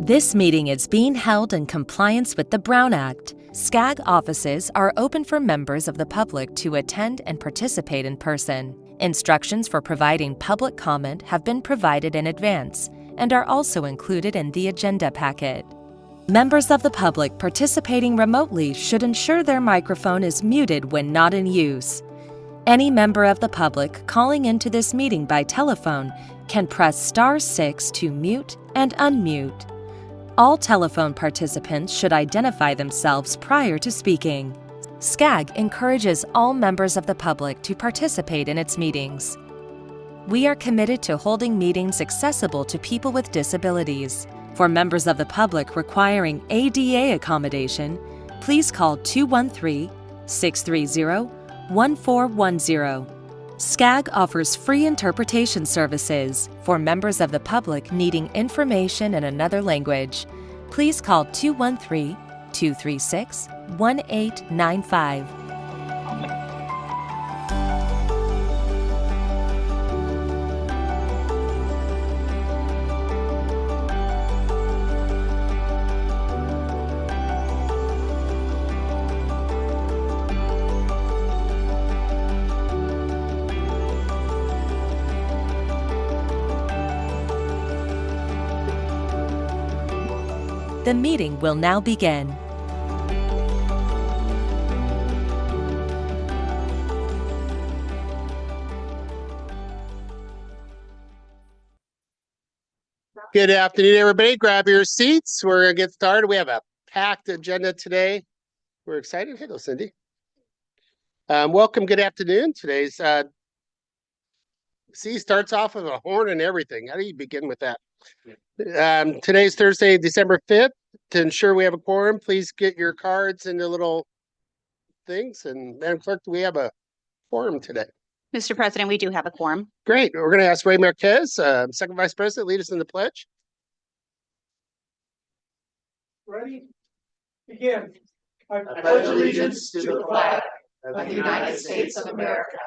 This meeting is being held in compliance with the Brown Act. SCAG offices are open for members of the public to attend and participate in person. Instructions for providing public comment have been provided in advance and are also included in the agenda packet. Members of the public participating remotely should ensure their microphone is muted when not in use. Any member of the public calling into this meeting by telephone can press *6 to mute and unmute. All telephone participants should identify themselves prior to speaking. SCAG encourages all members of the public to participate in its meetings. We are committed to holding meetings accessible to people with disabilities. For members of the public requiring ADA accommodation, please call 213-630-1410. SCAG offers free interpretation services for members of the public needing information in another language. Please call 213-236-1895. The meeting will now begin. Good afternoon, everybody. Grab your seats. We're going to get started. We have a packed agenda today. We're excited. Hello, Cindy. Welcome. Good afternoon. Today's starts off with a horn and everything. How do you begin with that? Today's Thursday, December 5th. To ensure we have a quorum, please get your cards into little things. And Madam Clerk, do we have a quorum today? Mr. President, we do have a quorum. Great. We're going to ask Ray Marquez, Second Vice President, lead us in the pledge. Ready? Begin. I pledge allegiance to the flag of the United States of America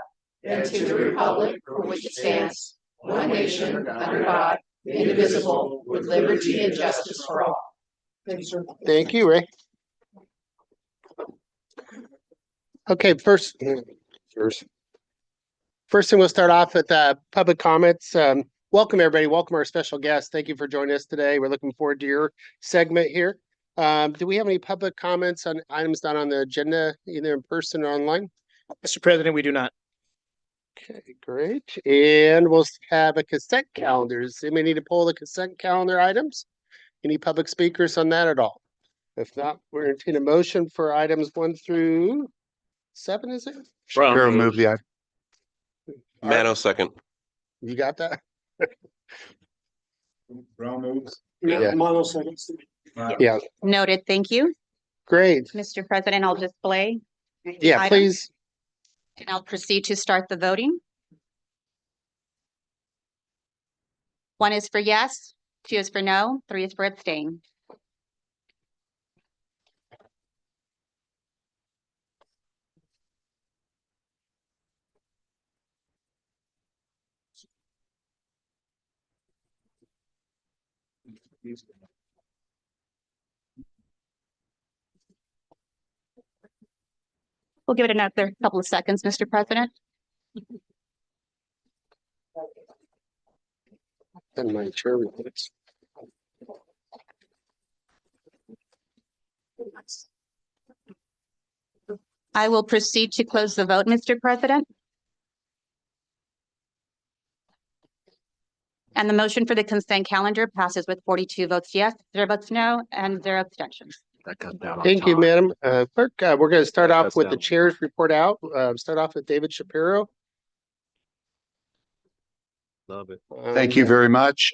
and to the republic for which it stands, one nation, under God, indivisible, with liberty and justice for all. Thank you, sir. Thank you, Ray. Okay, first thing we'll start off with public comments. Welcome, everybody. Welcome our special guest. Thank you for joining us today. We're looking forward to your segment here. Do we have any public comments on items not on the agenda, either in person or online? Mr. President, we do not. Okay, great. And we'll have a consent calendar. Does anybody need to pull the consent calendar items? Any public speakers on that at all? If not, we're entertaining a motion for items 1 through 7, is it? Shapiro move the item. Mano second. You got that? Brown moves. Yeah. Mono seconds. Yeah, Noted. Thank you. great. Mr. President, I'll display. Yeah, items, please. And I'll proceed to start the voting. 1 is for yes, 2 is for no, 3 is for abstain. We'll give it another couple of seconds, Mr. President. And my chair reports. I will proceed to close the vote, Mr. President. And the motion for the consent calendar passes with 42 votes yes, 0 votes no, and 0 abstentions. Thank you, Madam Clerk. We're going to start off with the chair's report out. Start off with David Shapiro. Love it. Thank you very much.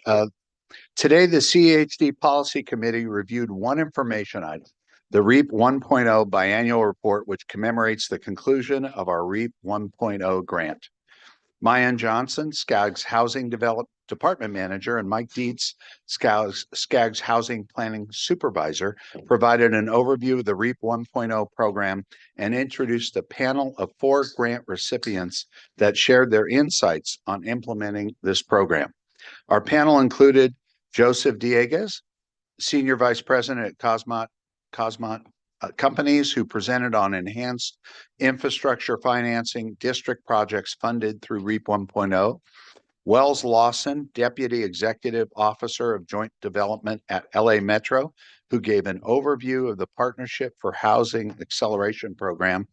Today, the CHD Policy Committee reviewed one information item, the REAP 1.0 biannual report, which commemorates the conclusion of our REAP 1.0 grant. Mayan Johnson, SCAG's Housing Department Manager, and Mike Dietz, SCAG's Housing Planning Supervisor, provided an overview of the REAP 1.0 program and introduced a panel of 4 grant recipients that shared their insights on implementing this program. Our panel included Joseph Dieguez, Senior Vice President at Cosmot Companies, who presented on enhanced infrastructure financing district projects funded through REAP 1.0. Wells Lawson, Deputy Executive Officer of Joint Development at LA Metro, who gave an overview of the Partnership for Housing Acceleration Program.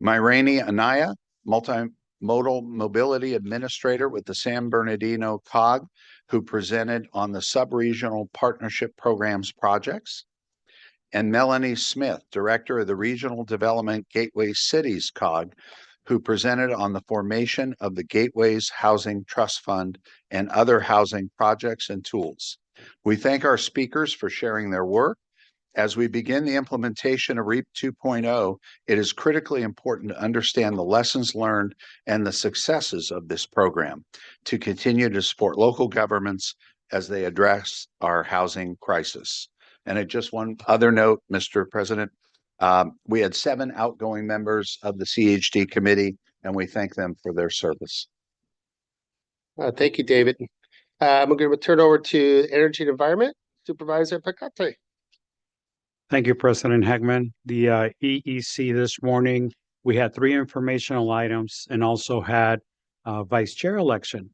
Myrani Anaya, Multimodal Mobility Administrator with the San Bernardino COG, who presented on the Subregional Partnership Programs projects. And Melanie Smith, Director of the Regional Development Gateway Cities COG, who presented on the formation of the Gateways Housing Trust Fund and other housing projects and tools. We thank our speakers for sharing their work. As we begin the implementation of REAP 2.0, it is critically important to understand the lessons learned and the successes of this program to continue to support local governments as they address our housing crisis. And just one other note, Mr. President, we had 7 outgoing members of the CHD committee, and we thank them for their service. Thank you, David. I'm going to turn over to Energy and Environment Supervisor Pacate. Thank you, President Hagman. The EEC this morning, we had 3 informational items and also had a vice chair election.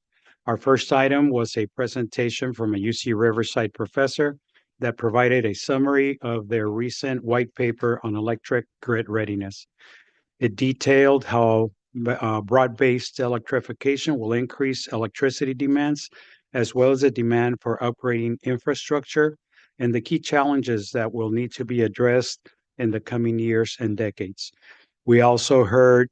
Our first item was a presentation from a UC Riverside professor that provided a summary of their recent white paper on electric grid readiness. It detailed how broad-based electrification will increase electricity demands, as well as the demand for upgrading infrastructure and the key challenges that will need to be addressed in the coming years and decades. We also heard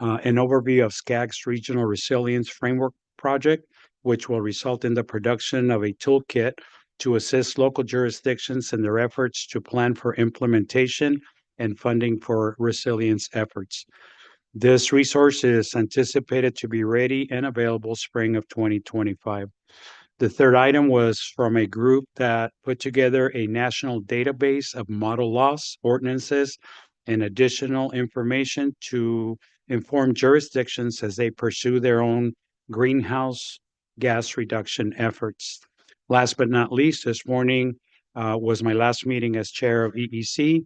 an overview of SCAG's Regional Resilience Framework project, which will result in the production of a toolkit to assist local jurisdictions in their efforts to plan for implementation and funding for resilience efforts. This resource is anticipated to be ready and available spring of 2025. The third item was from a group that put together a national database of model laws, ordinances, and additional information to inform jurisdictions as they pursue their own greenhouse gas reduction efforts. Last but not least, this morning was my last meeting as chair of EEC.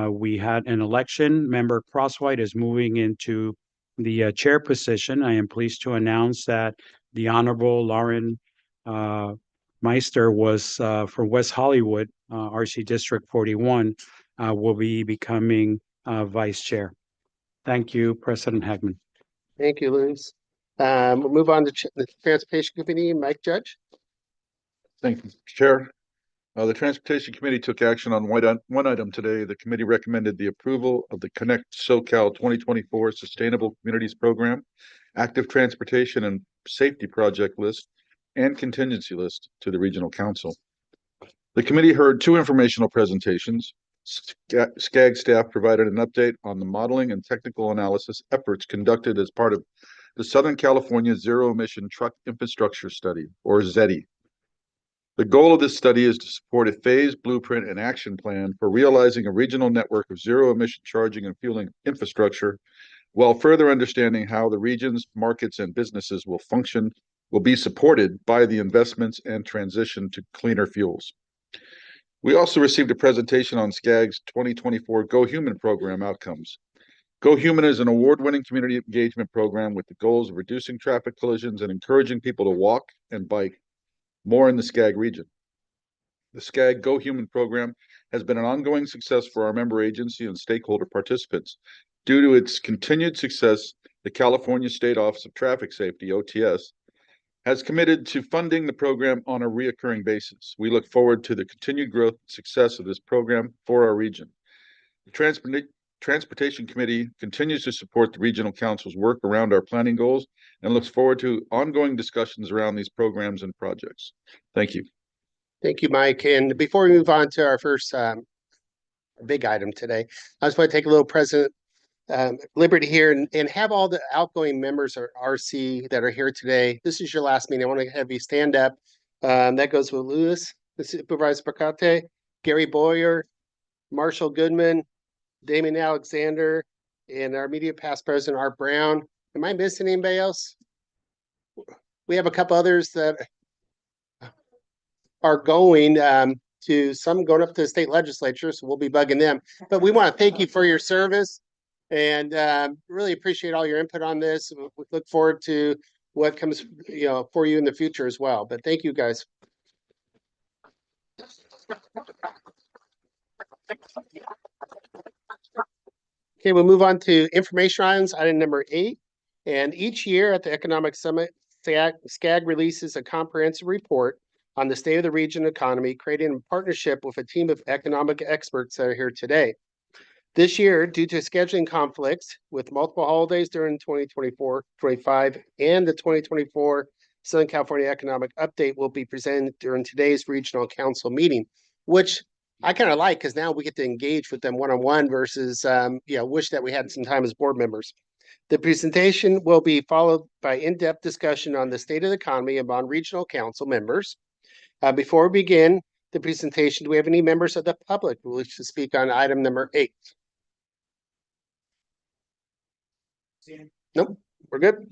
We had an election. Member Crosswhite is moving into the chair position. I am pleased to announce that the Honorable Lauren Meister was from West Hollywood, RC District 41, will be becoming vice chair. Thank you, President Hagman. Thank you, Luis. We'll move on to the Transportation Committee. Mike Judge. Thank you, Chair. The Transportation Committee took action on one item today. The committee recommended the approval of the Connect SoCal 2024 Sustainable Communities Program, Active Transportation and Safety Project List, and Contingency List to the Regional Council. The committee heard 2 informational presentations. SCAG staff provided an update on the modeling and technical analysis efforts conducted as part of the Southern California Zero Emission Truck Infrastructure Study, or ZETI. The goal of this study is to support a phased blueprint and action plan for realizing a regional network of zero-emission charging and fueling infrastructure, while further understanding how the region's markets and businesses will be supported by the investments and transition to cleaner fuels. We also received a presentation on SCAG's 2024 Go Human program outcomes. Go Human is an award-winning community engagement program with the goals of reducing traffic collisions and encouraging people to walk and bike more in the SCAG region. The SCAG Go Human program has been an ongoing success for our member agency and stakeholder participants. Due to its continued success, the California State Office of Traffic Safety, OTS, has committed to funding the program on a reoccurring basis. We look forward to the continued growth and success of this program for our region. The Transportation Committee continues to support the Regional Council's work around our planning goals and looks forward to ongoing discussions around these programs and projects. Thank you. Thank you, Mike. And before we move on to our first big item today, I just want to take a little liberty here and have all the outgoing members of RC that are here today. This is your last meeting. I want to have you stand up. That goes with Luis, the Supervisor Pacate, Gary Boyer, Marshall Goodman, Damon Alexander, and our immediate past president, Art Brown. Am I missing anybody else? We have a couple others that are going, to some going up to the state legislature, so we'll be bugging them. But we want to thank you for your service and really appreciate all your input on this. We look forward to what comes, for you in the future as well. But thank you, guys. Okay, we'll move on to information items, item number 8. And each year at the Economic Summit, SCAG releases a comprehensive report on the state of the region economy, creating a partnership with a team of economic experts that are here today. This year, due to scheduling conflicts with multiple holidays during 2024-25 and the 2024 Southern California Economic Update will be presented during today's regional council meeting, which I kind of like because now we get to engage with them one-on-one versus, wish that we had some time as board members. The presentation will be followed by in-depth discussion on the state of the economy among regional council members. Before we begin the presentation, do we have any members of the public who wish to speak on item number 8? Nope, we're good.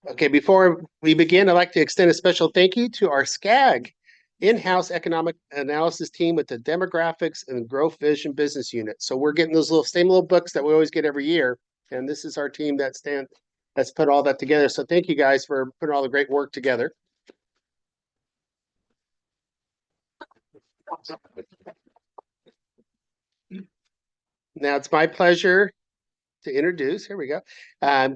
Okay, before we begin, I'd like to extend a special thank you to our SCAG in-house economic analysis team with the demographics and growth vision business unit. So we're getting those same little books that we always get every year. And this is our team that's put all that together. So thank you guys for putting all the great work together. Now it's my pleasure to introduce, here we go,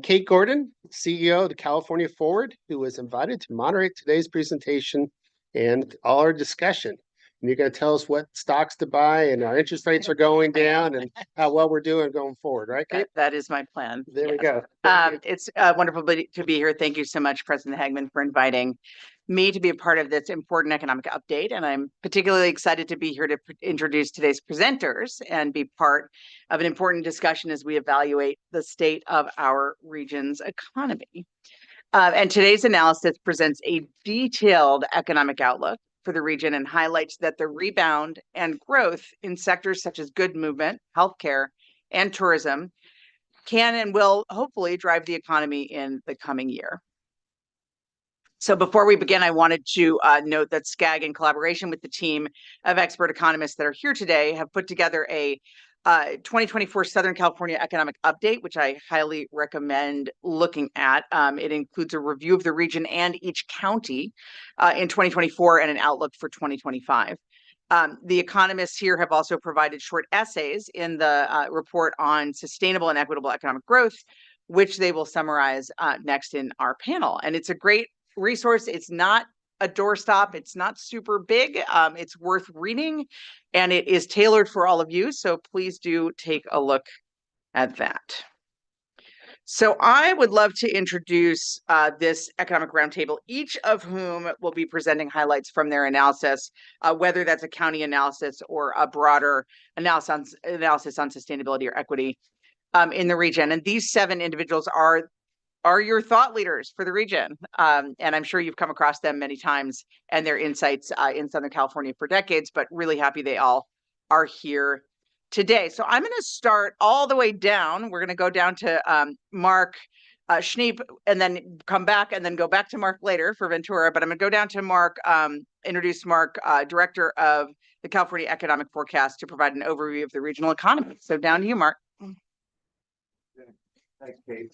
Kate Gordon, CEO of the California Forward, who was invited to moderate today's presentation and all our discussion. And you're going to tell us what stocks to buy and our interest rates are going down and how well we're doing going forward, right, Kate? That is my plan. There we Yes. go. It's wonderful to be here. Thank you so much, President Hagman, for inviting me to be a part of this important economic update. And I'm particularly excited to be here to introduce today's presenters and be part of an important discussion as we evaluate the state of our region's economy. And today's analysis presents a detailed economic outlook for the region and highlights that the rebound and growth in sectors such as good movement, healthcare, and tourism can and will hopefully drive the economy in the coming year. So before we begin, I wanted to note that SCAG, in collaboration with the team of expert economists that are here today, have put together a 2024 Southern California Economic Update, which I highly recommend looking at. It includes a review of the region and each county in 2024 and an outlook for 2025. The economists here have also provided short essays in the report on sustainable and equitable economic growth, which they will summarize next in our panel. And it's a great resource. It's not a doorstop. It's not super big. It's worth reading, and it is tailored for all of you. So please do take a look at that. So I would love to introduce this economic roundtable, each of whom will be presenting highlights from their analysis, whether that's a county analysis or a broader analysis on sustainability or equity in the region. And these 7 individuals are your thought leaders for the region. And I'm sure you've come across them many times and their insights in Southern California for decades, but really happy they all are here today. So I'm going to start all the way down. We're going to go down to Mark Schneep and then come back and then go back to Mark later for Ventura. But I'm going to go down to Mark, introduce Mark, Director of the California Economic Forecast, to provide an overview of the regional economy. So down to you, Mark. Thanks, Kate.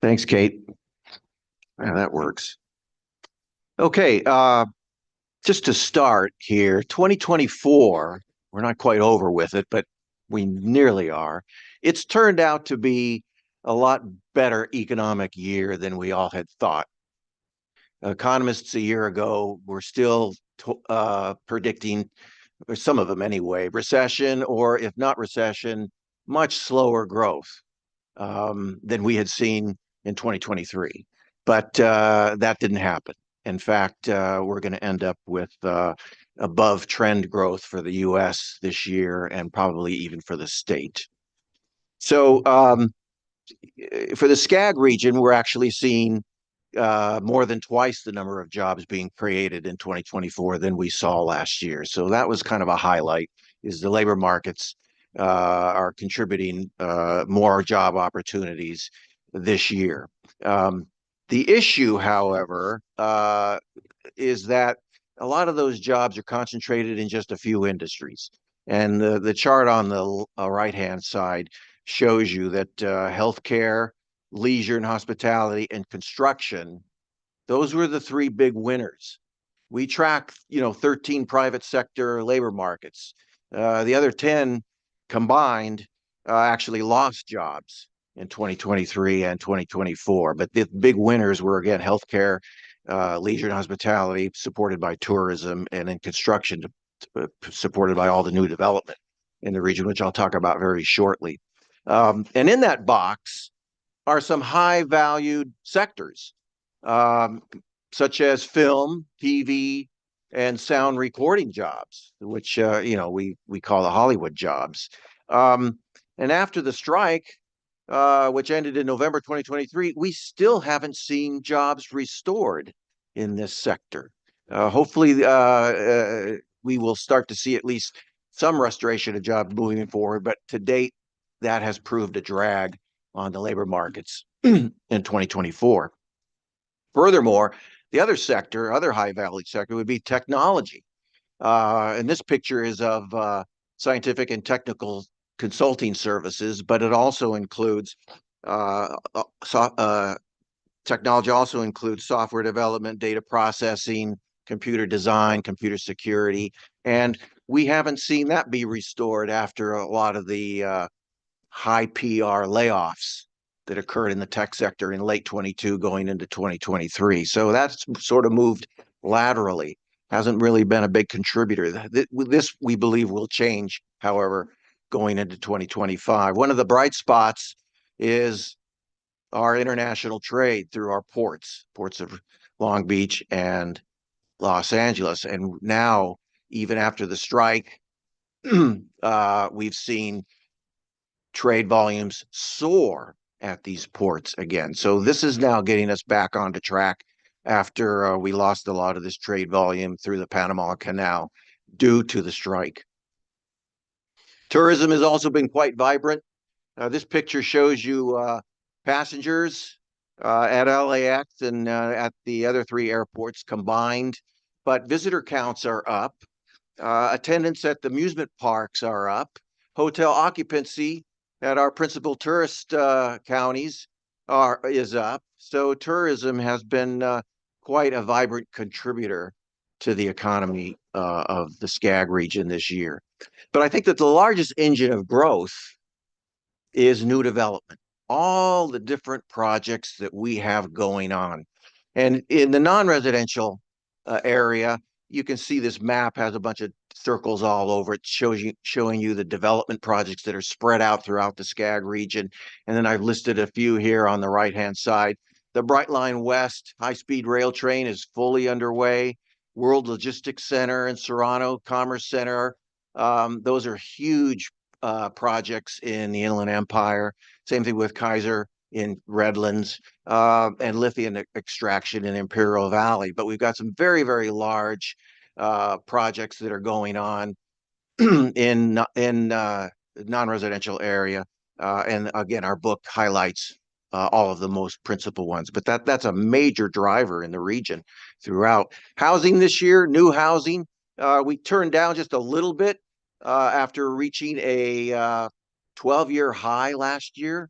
Thanks, Kate. Yeah, that works. Okay, just to start here, 2024, we're not quite over with it, but we nearly are. It's turned out to be a lot better economic year than we all had thought. Economists a year ago were still predicting, or some of them anyway, recession, or if not recession, much slower growth than we had seen in 2023. But that didn't happen. In fact, we're going to end up with above trend growth for the US this year and probably even for the state. So for the SCAG region, we're actually seeing more than twice the number of jobs being created in 2024 than we saw last year. So that was kind of a highlight, is the labor markets are contributing more job opportunities this year. The issue, however, is that a lot of those jobs are concentrated in just a few industries. And the chart on the right-hand side shows you that healthcare, leisure and hospitality, and construction, those were the three big winners. We track, 13 private sector labor markets. The other 10 combined actually lost jobs in 2023 and 2024. But the big winners were, again, healthcare, leisure and hospitality, supported by tourism, and in construction, supported by all the new development in the region, which I'll talk about very shortly. And in that box are some high valued sectors, such as film, TV, and sound recording jobs, which we call the Hollywood jobs. And after the strike, which ended in November 2023, we still haven't seen jobs restored in this sector. Hopefully, we will start to see at least some restoration of jobs moving forward, but to date, that has proved a drag on the labor markets in 2024. Furthermore, the other sector, other high value sector, would be technology. And this picture is of scientific and technical consulting services, but it also includes technology also includes software development, data processing, computer design, computer security, and we haven't seen that be restored after a lot of the high PR layoffs that occurred in the tech sector in late 22 going into 2023. So that's sort of moved laterally, hasn't really been a big contributor. This we believe will change, however, going into 2025. One of the bright spots is our international trade through our ports of Long Beach and Los Angeles. And now, even after the strike, we've seen trade volumes soar at these ports again. So this is now getting us back onto track after we lost a lot of this trade volume through the Panama Canal due to the strike. Tourism has also been quite vibrant. This picture shows you passengers at LAX and at the other three airports combined, but visitor counts are up. Attendance at the amusement parks are up. Hotel occupancy at our principal tourist counties is up. So tourism has been quite a vibrant contributor to the economy of the SCAG region this year. But I think that the largest engine of growth is new development, all the different projects that we have going on. And in the non-residential area, you can see this map has a bunch of circles all over it, showing you the development projects that are spread out throughout the SCAG region. And then I've listed a few here on the right-hand side. The Brightline West high-speed rail train is fully underway. World Logistics Center and Serrano Commerce Center, those are huge projects in the Inland Empire. Same thing with Kaiser in Redlands, and lithium extraction in Imperial Valley. But we've got some very, very large projects that are going on in non-residential area. And again, our book highlights all of the most principal ones, but that's a major driver in the region throughout. Housing this year, new housing, we turned down just a little bit after reaching a 12-year high last year.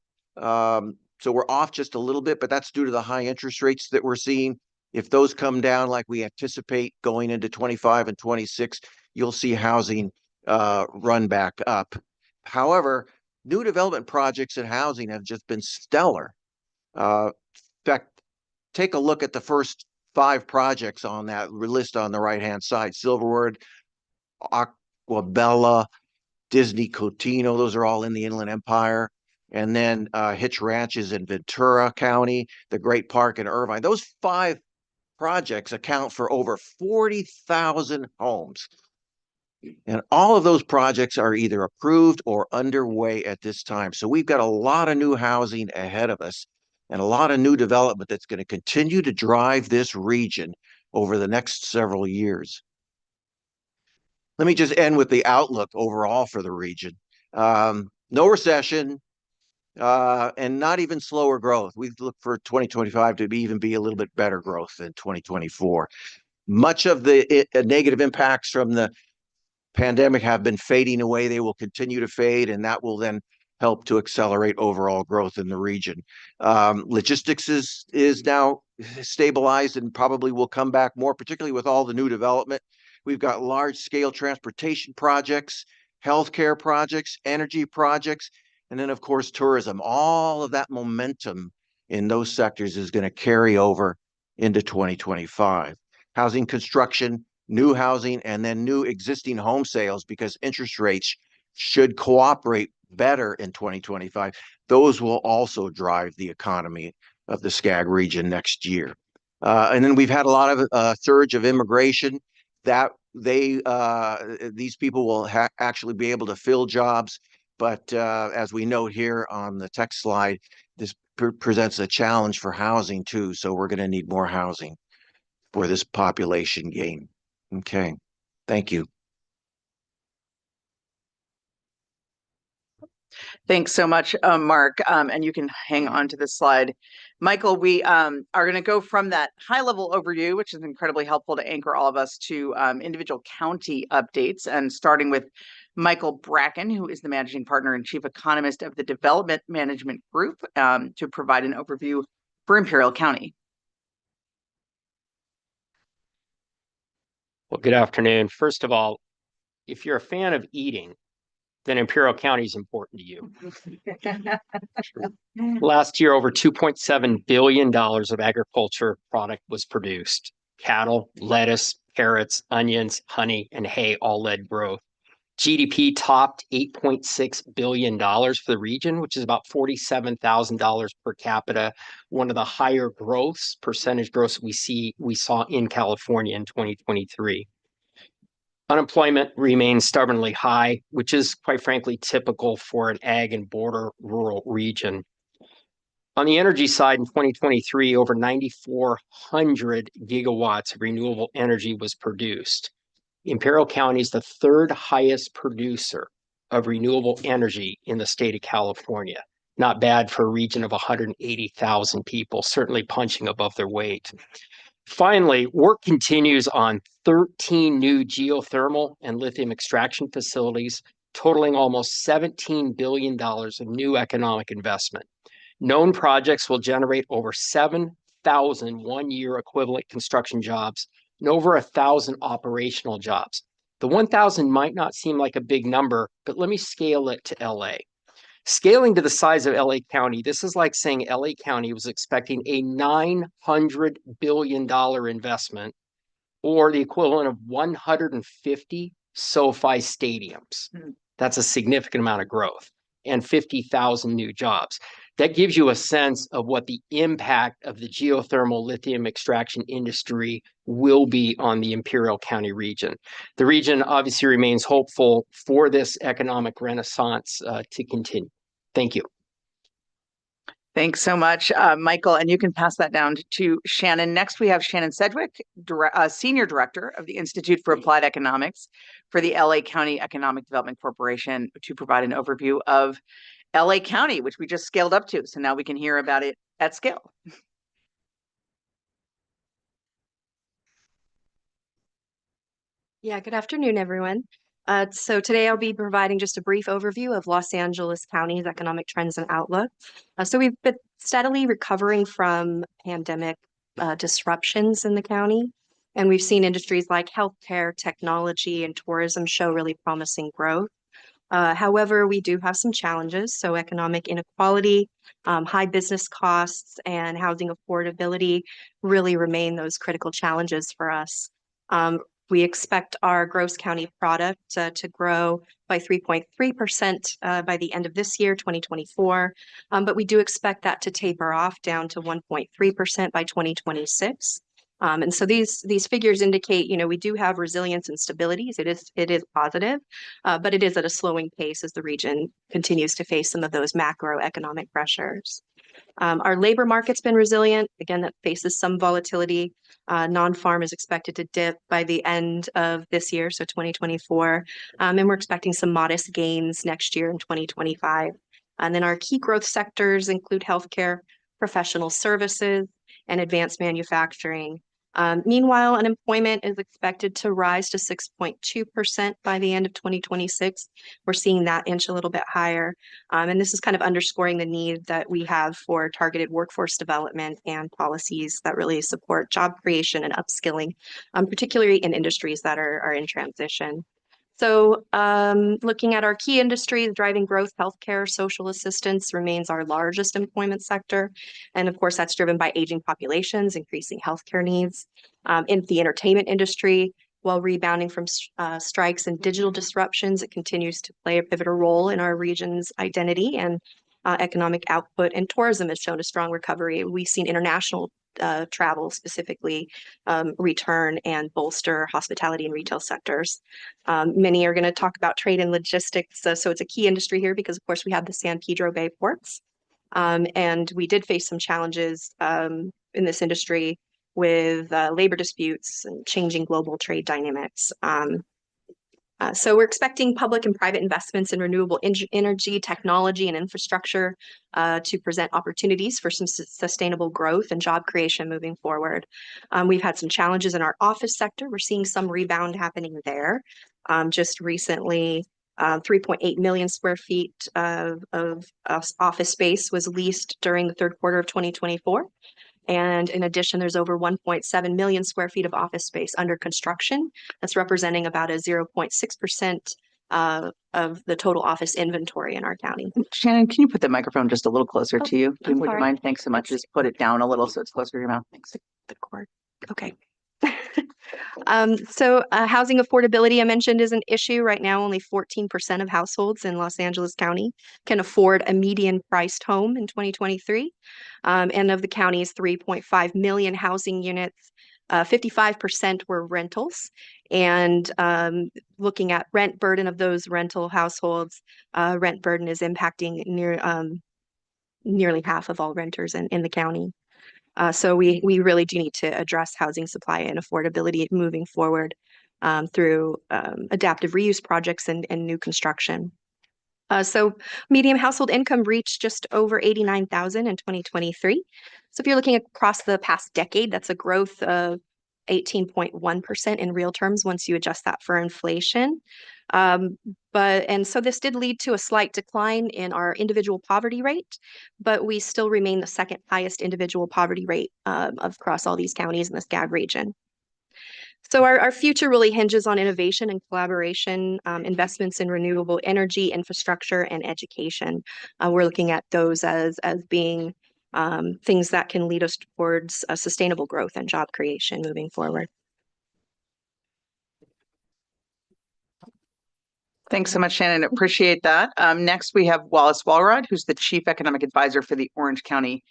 So we're off just a little bit, but that's due to the high interest rates that we're seeing. If those come down like we anticipate going into 25 and 26, you'll see housing run back up. However, new development projects in housing have just been stellar. In fact, take a look at the first 5 projects on that list on the right-hand side. Silverwood, Aquabella, Disney Cotino, those are all in the Inland Empire. And then Hitch Ranches in Ventura County, the Great Park in Irvine. Those 5 projects account for over 40,000 homes. And all of those projects are either approved or underway at this time. So we've got a lot of new housing ahead of us and a lot of new development that's going to continue to drive this region over the next several years. Let me just end with the outlook overall for the region. No recession, and not even slower growth. We look for 2025 to even be a little bit better growth than 2024. Much of the negative impacts from the pandemic have been fading away. They will continue to fade, and that will then help to accelerate overall growth in the region. Logistics is now stabilized and probably will come back more, particularly with all the new development. We've got large scale transportation projects, healthcare projects, energy projects, and then of course tourism. All of that momentum in those sectors is going to carry over into 2025. Housing construction, new housing, and then new existing home sales, because interest rates should cooperate better in 2025. Those will also drive the economy of the SCAG region next year. And then we've had a lot of surge of immigration that these people will actually be able to fill jobs. But as we note here on the text slide, this presents a challenge for housing too. So we're going to need more housing for this population gain. Okay, thank you. Thanks so much, Mark. And you can hang on to this slide. Michael, we are going to go from that high-level overview, which is incredibly helpful to anchor all of us, to individual county updates, and starting with Michael Bracken, who is the Managing Partner and Chief Economist of the Development Management Group, to provide an overview for Imperial County. Well, good afternoon. First of all, if you're a fan of eating, then Imperial County is important to you. Last year, over $2.7 billion of agriculture product was produced. Cattle, lettuce, carrots, onions, honey, and hay all led growth. GDP topped $8.6 billion for the region, which is about $47,000 per capita, one of the higher percentage growths we saw in California in 2023. Unemployment remains stubbornly high, which is quite frankly typical for an ag and border rural region. On the energy side, in 2023, over 9,400 gigawatts of renewable energy was produced. Imperial County is the third highest producer of renewable energy in the state of California. Not bad for a region of 180,000 people, certainly punching above their weight. Finally, work continues on 13 new geothermal and lithium extraction facilities, totaling almost $17 billion of new economic investment. Known projects will generate over 7,000 one-year equivalent construction jobs and over 1,000 operational jobs. The 1,000 might not seem like a big number, but let me scale it to LA. Scaling to the size of LA County, this is like saying LA County was expecting a $900 billion investment, or the equivalent of 150 SoFi stadiums. That's a significant amount of growth, and 50,000 new jobs. That gives you a sense of what the impact of the geothermal lithium extraction industry will be on the Imperial County region. The region obviously remains hopeful for this economic renaissance to continue. Thank you. Thanks so much, Michael, and you can pass that down to Shannon. Next, we have Shannon Sedgwick, Senior Director of the Institute for Applied Economics for the LA County Economic Development Corporation, to provide an overview of LA County, which we just scaled up to. So now we can hear about it at scale. Yeah, good afternoon, everyone. So today I'll be providing just a brief overview of Los Angeles County's economic trends and outlook. So we've been steadily recovering from pandemic disruptions in the county, and we've seen industries like healthcare, technology, and tourism show really promising growth. However, we do have some challenges. So economic inequality, high business costs, and housing affordability really remain those critical challenges for us. We expect our gross county product to grow by 3.3% by the end of this year, 2024. But we do expect that to taper off down to 1.3% by 2026. And so these figures indicate, we do have resilience and stabilities. It is positive, but it is at a slowing pace as the region continues to face some of those macroeconomic pressures. Our labor market's been resilient. Again, that faces some volatility. Non-farm is expected to dip by the end of this year, so 2024. And we're expecting some modest gains next year in 2025. And then our key growth sectors include healthcare, professional services, and advanced manufacturing. Meanwhile, unemployment is expected to rise to 6.2% by the end of 2026. We're seeing that inch a little bit higher. And this is kind of underscoring the need that we have for targeted workforce development and policies that really support job creation and upskilling, particularly in industries that are in transition. So looking at our key industries, driving growth, healthcare, social assistance remains our largest employment sector. And of course, that's driven by aging populations, increasing healthcare needs. In the entertainment industry, while rebounding from strikes and digital disruptions, it continues to play a pivotal role in our region's identity and economic output. And tourism has shown a strong recovery. We've seen international travel specifically return and bolster hospitality and retail sectors. Many are going to talk about trade and logistics. So it's a key industry here because, of course, we have the San Pedro Bay ports. And we did face some challenges in this industry with labor disputes and changing global trade dynamics. So we're expecting public and private investments in renewable energy, technology, and infrastructure to present opportunities for some sustainable growth and job creation moving forward. We've had some challenges in our office sector. We're seeing some rebound happening there. Just recently, 3.8 million square feet of office space was leased during the third quarter of 2024. And in addition, there's over 1.7 million square feet of office space under construction. That's representing about a 0.6% of the total office inventory in our county. Shannon, can you put the microphone just a little closer to you? I'm Would you sorry. mind? Thanks so much. Just put it down a little so it's closer to your mouth. Thanks. The cord. Okay. So housing affordability, I mentioned, is an issue. Right now, only 14% of households in Los Angeles County can afford a median priced home in 2023. And of the county's 3.5 million housing units, 55% were rentals. And looking at rent burden of those rental households, rent burden is impacting nearly half of all renters in the county. So we really do need to address housing supply and affordability moving forward through adaptive reuse projects and new construction. So median household income reached just over $89,000 in 2023. So if you're looking across the past decade, that's a growth of 18.1% in real terms once you adjust that for inflation. And so this did lead to a slight decline in our individual poverty rate, but we still remain the second highest individual poverty rate across all these counties in the SCAG region. So our future really hinges on innovation and collaboration, investments in renewable energy, infrastructure, and education. We're looking at those as being things that can lead us towards sustainable growth and job creation moving forward. Thanks so much, Shannon. Appreciate that. Next, we have Wallace Walrod, who's the Chief Economic Advisor for the Orange County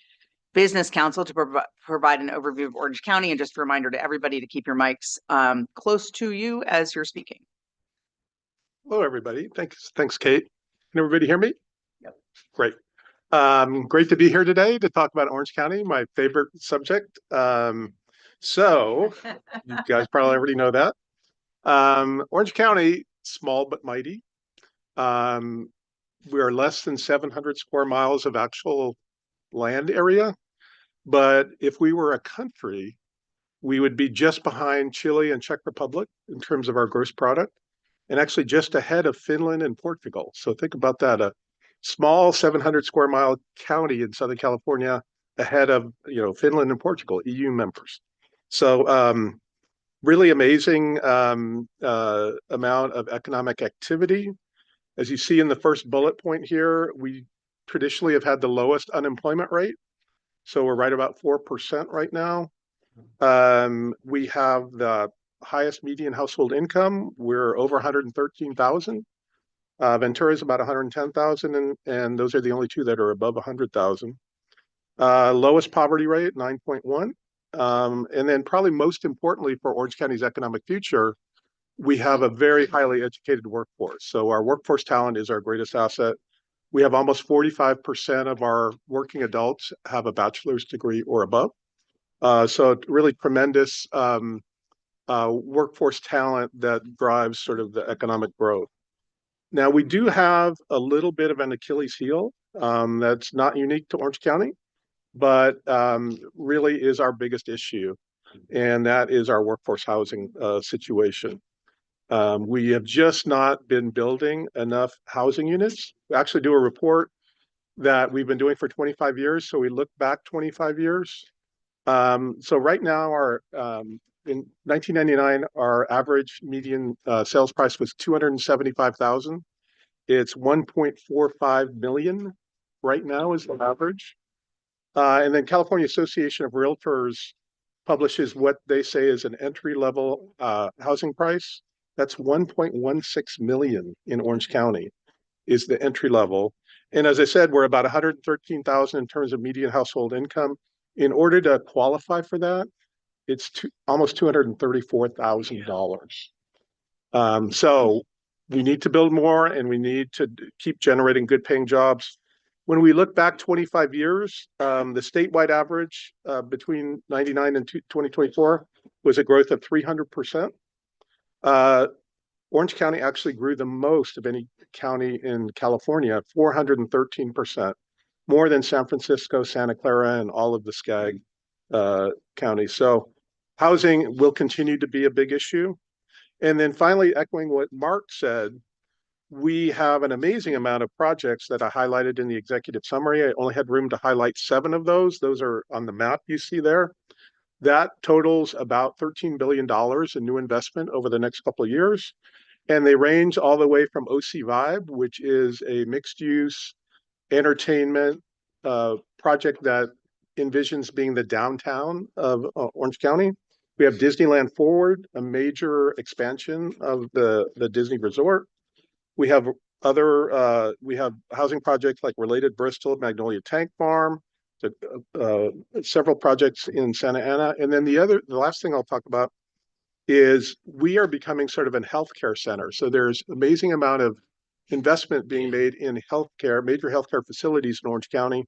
Business Council, to provide an overview of Orange County, and just a reminder to everybody to keep your mics close to you as you're speaking. Hello, everybody. Thanks, Kate. Can everybody hear me? Yep. Great. Great to be here today to talk about Orange County, my favorite subject. So you guys probably already know that. Orange County, small but mighty. We are less than 700 square miles of actual land area. But if we were a country, we would be just behind Chile and Czech Republic in terms of our gross product, and actually just ahead of Finland and Portugal. So think about that, a small 700 square mile county in Southern California ahead of, Finland and Portugal, EU members. So really amazing amount of economic activity. As you see in the first bullet point here, we traditionally have had the lowest unemployment rate. So we're right about 4% right now. We have the highest median household income. We're over 113,000. Ventura is about 110,000, and those are the only two that are above 100,000. Lowest poverty rate, 9.1. And then probably most importantly for Orange County's economic future, we have a very highly educated workforce. So our workforce talent is our greatest asset. We have almost 45% of our working adults have a bachelor's degree or above. So really tremendous workforce talent that drives sort of the economic growth. Now, we do have a little bit of an Achilles heel That's not unique to Orange County, but really is our biggest issue. And that is our workforce housing situation. We have just not been building enough housing units. We actually do a report that we've been doing for 25 years. So we look back 25 years. So right now, in 1999, our average median sales price was 275,000. It's 1.45 million right now is the average. And then California Association of Realtors publishes what they say is an entry level housing price. That's 1.16 million in Orange County is the entry level. And as I said, we're about 113,000 in terms of median household income. In order to qualify for that, it's almost $234,000. So we need to build more and we need to keep generating good paying jobs. When we look back 25 years, the statewide average between 99 and 2024 was a growth of 300%. Orange County actually grew the most of any county in California, 413%, more than San Francisco, Santa Clara, and all of the SCAG counties. So housing will continue to be a big issue. And then finally, echoing what Mark said, we have an amazing amount of projects that I highlighted in the executive summary. I only had room to highlight 7 of those. Those are on the map you see there. That totals about $13 billion in new investment over the next couple of years. And they range all the way from OC Vibe, which is a mixed use entertainment project that envisions being the downtown of Orange County. We have Disneyland Forward, a major expansion of the Disney Resort. We have we have housing projects like Related Bristol, Magnolia Tank Farm, several projects in Santa Ana. And then the last thing I'll talk about is we are becoming sort of a healthcare center. So there's amazing amount of investment being made in healthcare, major healthcare facilities in Orange County.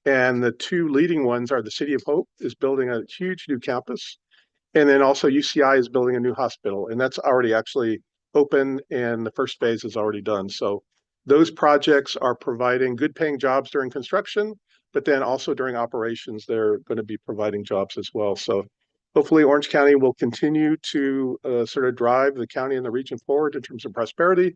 And the 2 leading ones are the City of Hope is building a huge new campus. And then also UCI is building a new hospital. And that's already actually open and the first phase is already done. So those projects are providing good paying jobs during construction, but then also during operations, they're going to be providing jobs as well. So hopefully Orange County will continue to sort of drive the county and the region forward in terms of prosperity.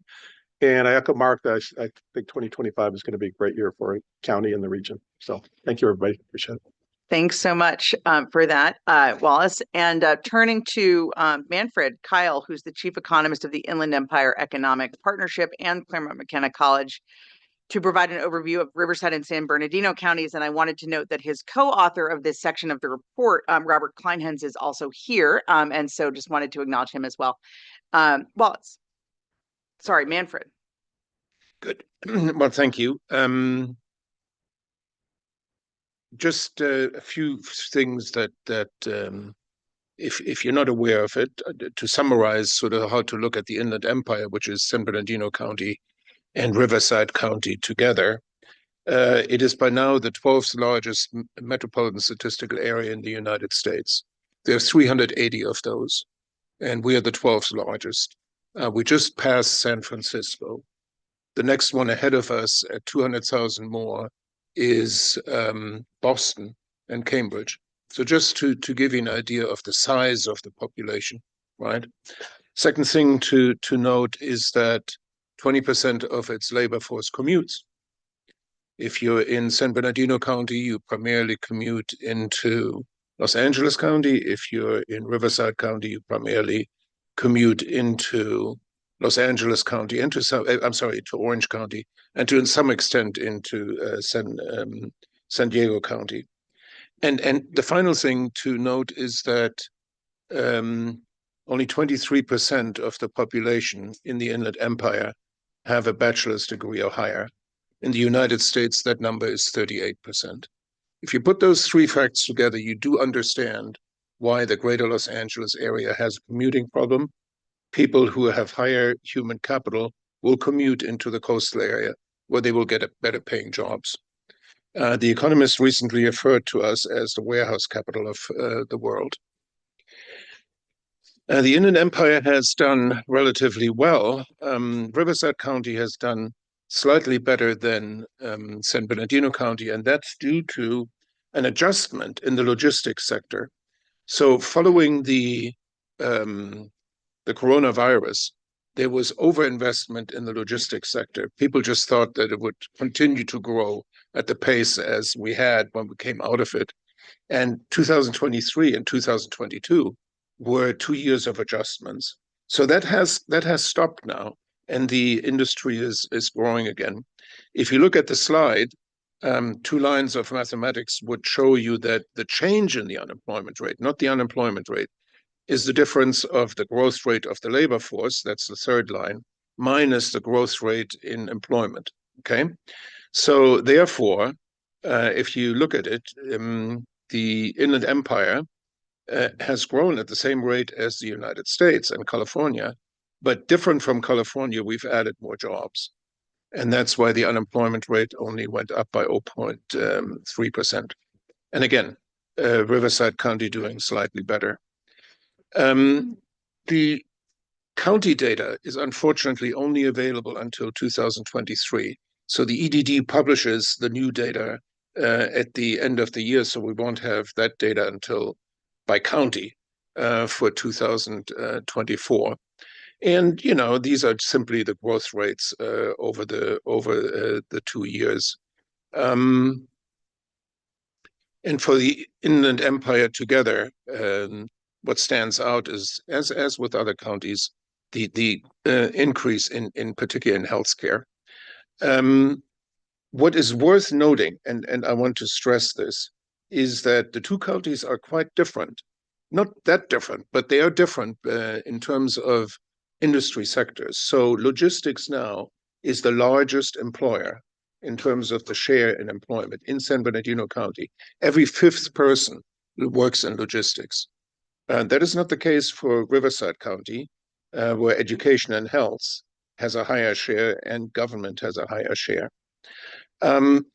And I echo Mark that I think 2025 is going to be a great year for a county and the region. So thank you, everybody. Appreciate it. Thanks so much for that, Wallace. And turning to Manfred Kyle, who's the chief economist of the Inland Empire Economic Partnership and Claremont McKenna College, to provide an overview of Riverside and San Bernardino counties. And I wanted to note that his co-author of this section of the report, Robert Kleinhens, is also here. And so just wanted to acknowledge him as well. Wallace. Sorry, Manfred. Good. Well, thank you. Just a few things that if you're not aware of it, to summarize sort of how to look at the Inland Empire, which is San Bernardino County and Riverside County together. It is by now the 12th largest metropolitan statistical area in the United States. There are 380 of those, and we are the 12th largest. We just passed San Francisco. The next one ahead of us at 200,000 more is Boston and Cambridge. So just to give you an idea of the size of the population, right? Second thing to note is that 20% of its labor force commutes. If you're in San Bernardino County, you primarily commute into Los Angeles County. If you're in Riverside County, you primarily commute into Los Angeles County, to Orange County, and to some extent into San Diego County. And the final thing to note is that only 23% of the population in the Inland Empire have a bachelor's degree or higher. In the United States, that number is 38%. If you put those 3 facts together, you do understand why the greater Los Angeles area has a commuting problem. People who have higher human capital will commute into the coastal area where they will get better paying jobs. The Economist recently referred to us as the warehouse capital of the world. The Inland Empire has done relatively well. Riverside County has done slightly better than San Bernardino County, and that's due to an adjustment in the logistics sector. So following the coronavirus, there was overinvestment in the logistics sector. People just thought that it would continue to grow at the pace as we had when we came out of it. And 2023 and 2022 were 2 years of adjustments. So that has stopped now, and the industry is growing again. If you look at the slide, 2 lines of mathematics would show you that the change in the unemployment rate, not the unemployment rate, is the difference of the growth rate of the labor force, that's the 3rd line, minus the growth rate in employment. Okay, so therefore, if you look at it, the Inland Empire has grown at the same rate as the United States and California, but different from California, we've added more jobs. And that's why the unemployment rate only went up by 0.3%. And again, Riverside County doing slightly better. The county data is unfortunately only available until 2023. So the EDD publishes the new data at the end of the year, so we won't have that data until by county for 2024. And these are simply the growth rates over the 2 years. And for the Inland Empire together, what stands out is, as with other counties, the increase in particular in healthcare. What is worth noting, and I want to stress this, is that the 2 counties are quite different. Not that different, but they are different in terms of industry sectors. So logistics now is the largest employer in terms of the share in employment in San Bernardino County. Every 5th person works in logistics. That is not the case for Riverside County, where education and health has a higher share and government has a higher share.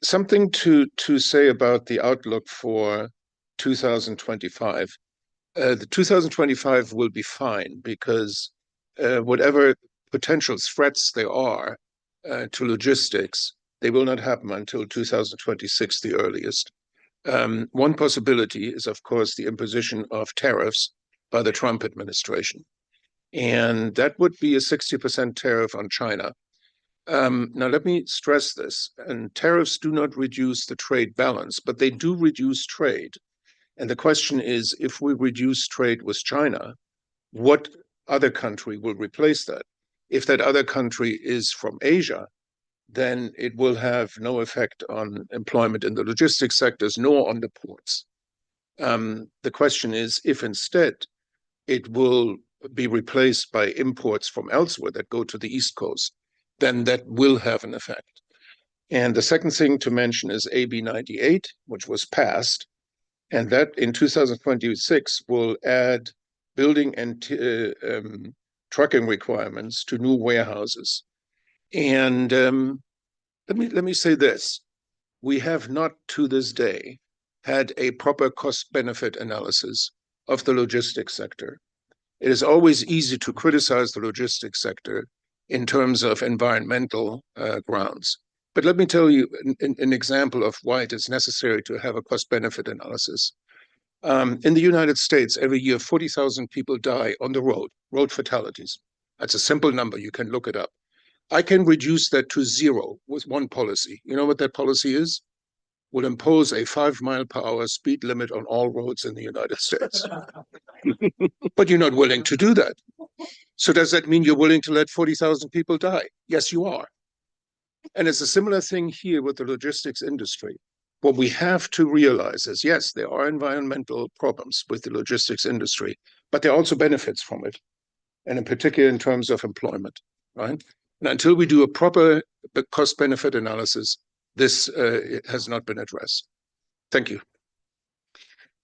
Something to say about the outlook for 2025. The 2025 will be fine because whatever potential threats there are to logistics, they will not happen until 2026, the earliest. One possibility is, of course, the imposition of tariffs by the Trump administration. And that would be a 60% tariff on China. Now, let me stress this. And tariffs do not reduce the trade balance, but they do reduce trade. And the question is, if we reduce trade with China, what other country will replace that? If that other country is from Asia, then it will have no effect on employment in the logistics sectors, nor on the ports. The question is, if instead it will be replaced by imports from elsewhere that go to the East Coast, then that will have an effect. And the second thing to mention is AB 98, which was passed, and that in 2026 will add building and trucking requirements to new warehouses. And let me say this: we have not, to this day, had a proper cost-benefit analysis of the logistics sector. It is always easy to criticize the logistics sector in terms of environmental grounds. But let me tell you an example of why it is necessary to have a cost-benefit analysis. In the United States, every year, 40,000 people die on the road fatalities. That's a simple number. You can look it up. I can reduce that to 0 with one policy. You know what that policy is? Will impose a 5-mile-per-hour speed limit on all roads in the United States. But you're not willing to do that. So does that mean you're willing to let 40,000 people die? Yes, you are. And it's a similar thing here with the logistics industry. What we have to realize is, yes, there are environmental problems with the logistics industry, but there are also benefits from it, and in particular in terms of employment, right? And until we do a proper cost-benefit analysis, this has not been addressed. Thank you.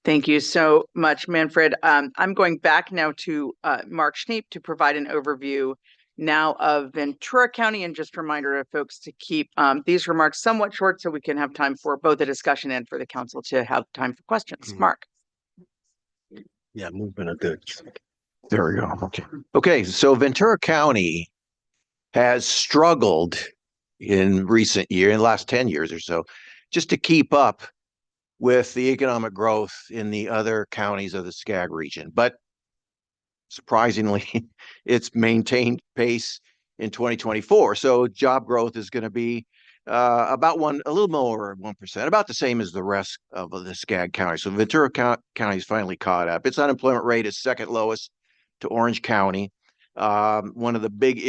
Thank you so much, Manfred. I'm going back now to Mark Schneep to provide an overview now of Ventura County, and just a reminder of folks to keep these remarks somewhat short so we can have time for both the discussion and for the council to have time for questions. Mark. Yeah, movement of goods. There we go. Okay. Okay, so Ventura County has struggled in the last 10 years or so, just to keep up with the economic growth in the other counties of the SCAG region. But surprisingly, it's maintained pace in 2024. So job growth is going to be about a little more 1%, about the same as the rest of the SCAG county. So Ventura County's finally caught up. Its unemployment rate is second lowest to Orange County. One of the big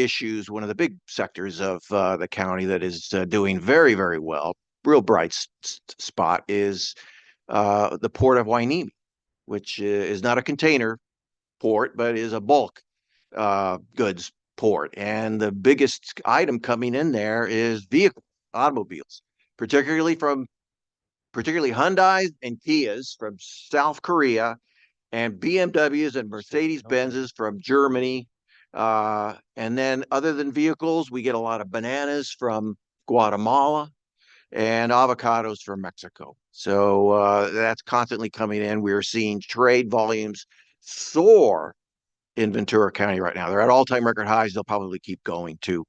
sectors of the county that is doing very, very well, real bright spot, is the port of Hueneme, which is not a container port, but is a bulk goods port. And the biggest item coming in there is automobiles, particularly Hyundai and Kias from South Korea, and BMWs and Mercedes Benzes from Germany. And then other than vehicles, we get a lot of bananas from Guatemala and avocados from Mexico. So that's constantly coming in. We're seeing trade volumes soar in Ventura County right now. They're at all-time record highs. They'll probably keep going too.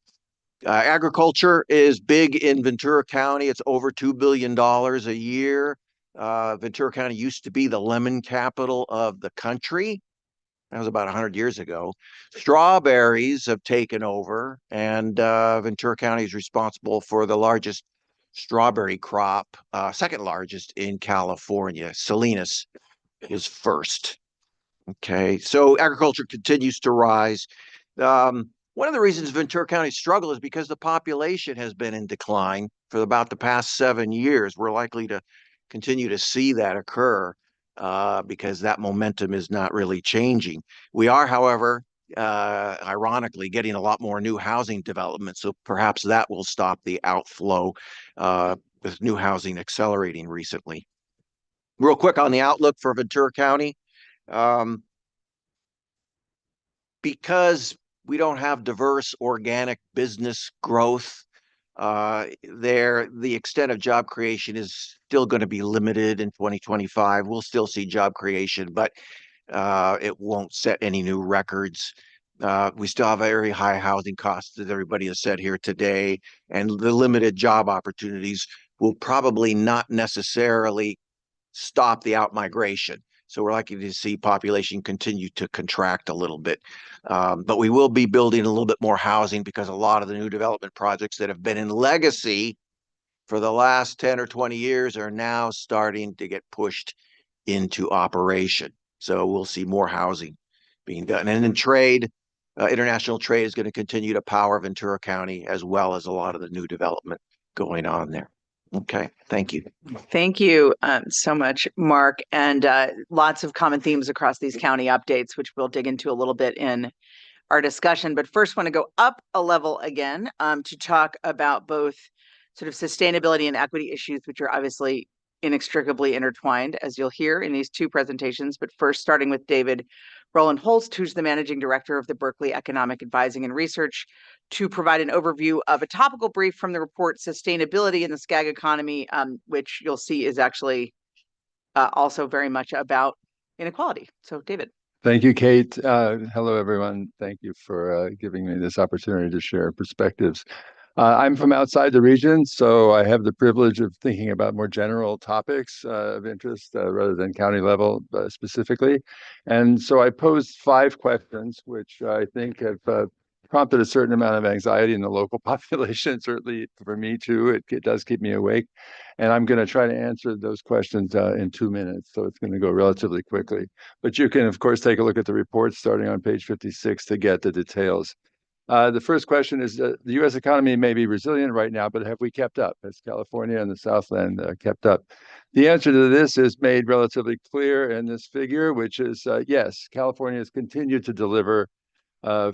Agriculture is big in Ventura County. It's over $2 billion a year. Ventura County used to be the lemon capital of the country. That was about 100 years ago. Strawberries have taken over, and Ventura County is responsible for the largest strawberry crop, second largest in California. Salinas is first. Okay, so agriculture continues to rise. One of the reasons Ventura County struggle is because the population has been in decline for about the past 7 years. We're likely to continue to see that occur because that momentum is not really changing. We are, however, ironically, getting a lot more new housing development, so perhaps that will stop the outflow with new housing accelerating recently. Real quick on the outlook for Ventura County. Because we don't have diverse organic business growth, the extent of job creation is still going to be limited in 2025. We'll still see job creation, but it won't set any new records. We still have very high housing costs, as everybody has said here today, and the limited job opportunities will probably not necessarily stop the outmigration. So we're likely to see population continue to contract a little bit. But we will be building a little bit more housing because a lot of the new development projects that have been in legacy for the last 10 or 20 years are now starting to get pushed into operation. So we'll see more housing being done. And in trade, international trade is going to continue to power Ventura County, as well as a lot of the new development going on there. Okay, thank you. Thank you so much, Mark. And lots of common themes across these county updates, which we'll dig into a little bit in our discussion. But first, want to go up a level again to talk about both sort of sustainability and equity issues, which are obviously inextricably intertwined, as you'll hear in these two presentations. But first, starting with David Roland Holst, who's the managing director of the Berkeley Economic Advising and Research, to provide an overview of a topical brief from the report Sustainability in the SCAG Economy, which you'll see is actually also very much about inequality. So, David. Thank you, Kate. Hello, everyone. Thank you for giving me this opportunity to share perspectives. I'm from outside the region, so I have the privilege of thinking about more general topics of interest rather than county level specifically. And so I posed 5 questions, which I think have prompted a certain amount of anxiety in the local population. Certainly for me too, it does keep me awake. And I'm going to try to answer those questions in 2 minutes, so it's going to go relatively quickly. But you can, of course, take a look at the report starting on page 56 to get the details. The first question is, the U.S. economy may be resilient right now, but have we kept up? Has California and the Southland kept up? The answer to this is made relatively clear in this figure, which is yes, California has continued to deliver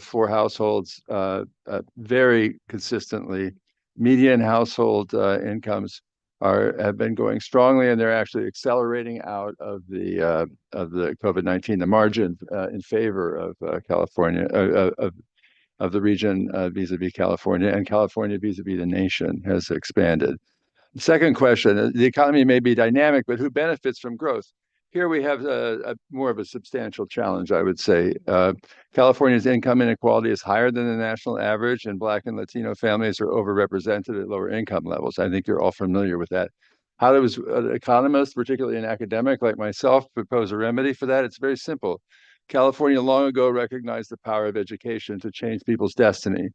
for households very consistently. Median household incomes have been going strongly, and they're actually accelerating out of the COVID-19. The margin in favor of California of the region vis-a-vis California, and California vis-a-vis the nation has expanded. The second question: the economy may be dynamic, but who benefits from growth? here we have a more of a substantial challenge, I would say. California's income inequality is higher than the national average, and Black and Latino families are overrepresented at lower income levels. I think you're all familiar with that. How does an economist, particularly an academic like myself, propose a remedy for that? It's very simple. California long ago recognized the power of education to change people's destiny.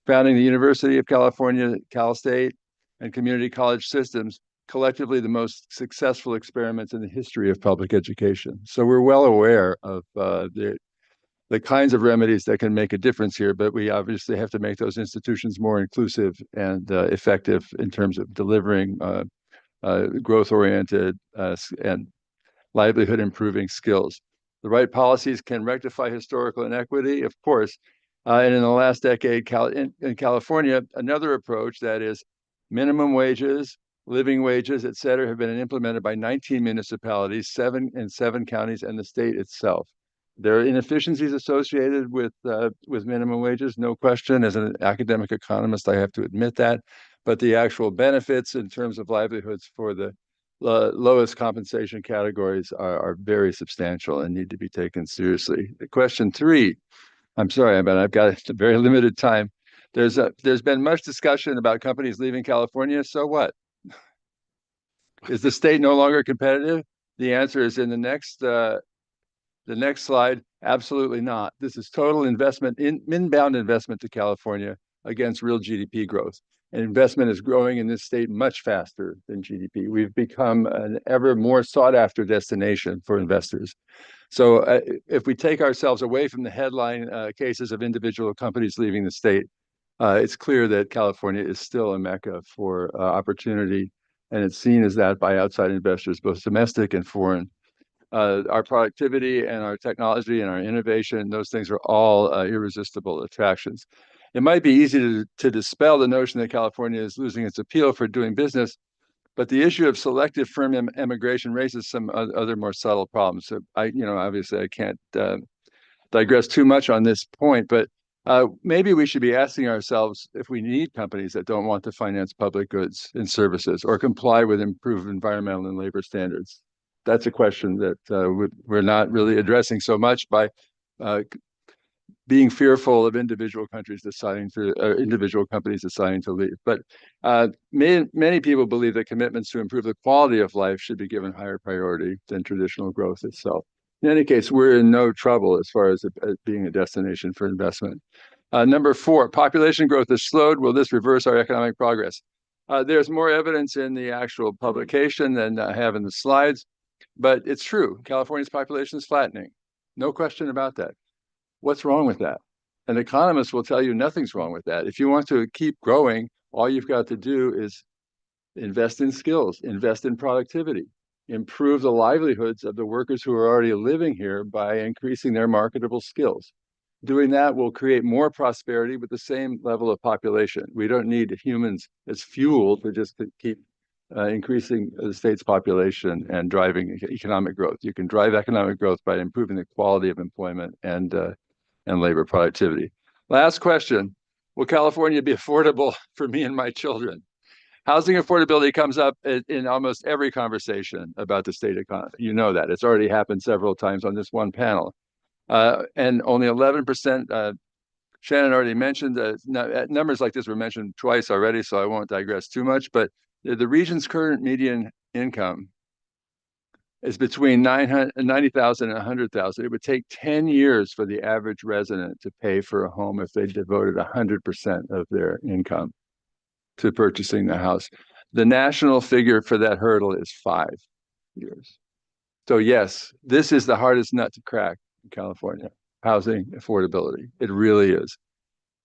Founding the University of California, Cal State, and community college systems, collectively the most successful experiments in the history of public education. So we're well aware of the kinds of remedies that can make a difference here, but we obviously have to make those institutions more inclusive and effective in terms of delivering growth-oriented and livelihood improving skills. The right policies can rectify historical inequity, of course. And in the last decade, in California, another approach, that is minimum wages, living wages, et cetera, have been implemented by 19 municipalities, 7 counties, and the state itself. There are inefficiencies associated with minimum wages, no question. As an academic economist, I have to admit that. But the actual benefits in terms of livelihoods for the lowest compensation categories are very substantial and need to be taken seriously. Question 3, I'm sorry, but I've got a very limited time. There's been much discussion about companies leaving California. So what? Is the state no longer competitive? The answer is in the next slide. Absolutely not. This is total investment, inbound investment to California against real GDP growth. And investment is growing in this state much faster than GDP. We've become an ever more sought after destination for investors. So if we take ourselves away from the headline cases of individual companies leaving the state, it's clear that California is still a mecca for opportunity, and it's seen as that by outside investors, both domestic and foreign. Our productivity and our technology and our innovation, those things are all irresistible attractions. It might be easy to dispel the notion that California is losing its appeal for doing business, but the issue of selective firm immigration raises some other more subtle problems. So obviously I can't digress too much on this point, but maybe we should be asking ourselves if we need companies that don't want to finance public goods and services or comply with improved environmental and labor standards. That's a question that we're not really addressing so much by being fearful of individual companies deciding to leave. But many people believe that commitments to improve the quality of life should be given higher priority than traditional growth itself. In any case, we're in no trouble as far as being a destination for investment. Number 4, population growth has slowed. Will this reverse our economic progress? There's more evidence in the actual publication than I have in the slides, but it's true. California's population is flattening. No question about that. What's wrong with that? An economist will tell you nothing's wrong with that. If you want to keep growing, all you've got to do is invest in skills, invest in productivity, improve the livelihoods of the workers who are already living here by increasing their marketable skills. Doing that will create more prosperity with the same level of population. We don't need humans as fuel to just keep increasing the state's population and driving economic growth. You can drive economic growth by improving the quality of employment and labor productivity. Last question, will California be affordable for me and my children? Housing affordability comes up in almost every conversation about the state economy. You know that. It's already happened several times on this one panel. And only 11%, Shannon already mentioned, numbers like this were mentioned twice already, so I won't digress too much, but the region's current median income is between $90,000 and $100,000. It would take 10 years for the average resident to pay for a home if they devoted 100% of their income to purchasing the house. The national figure for that hurdle is 5 years. So yes, this is the hardest nut to crack in California, housing affordability. It really is.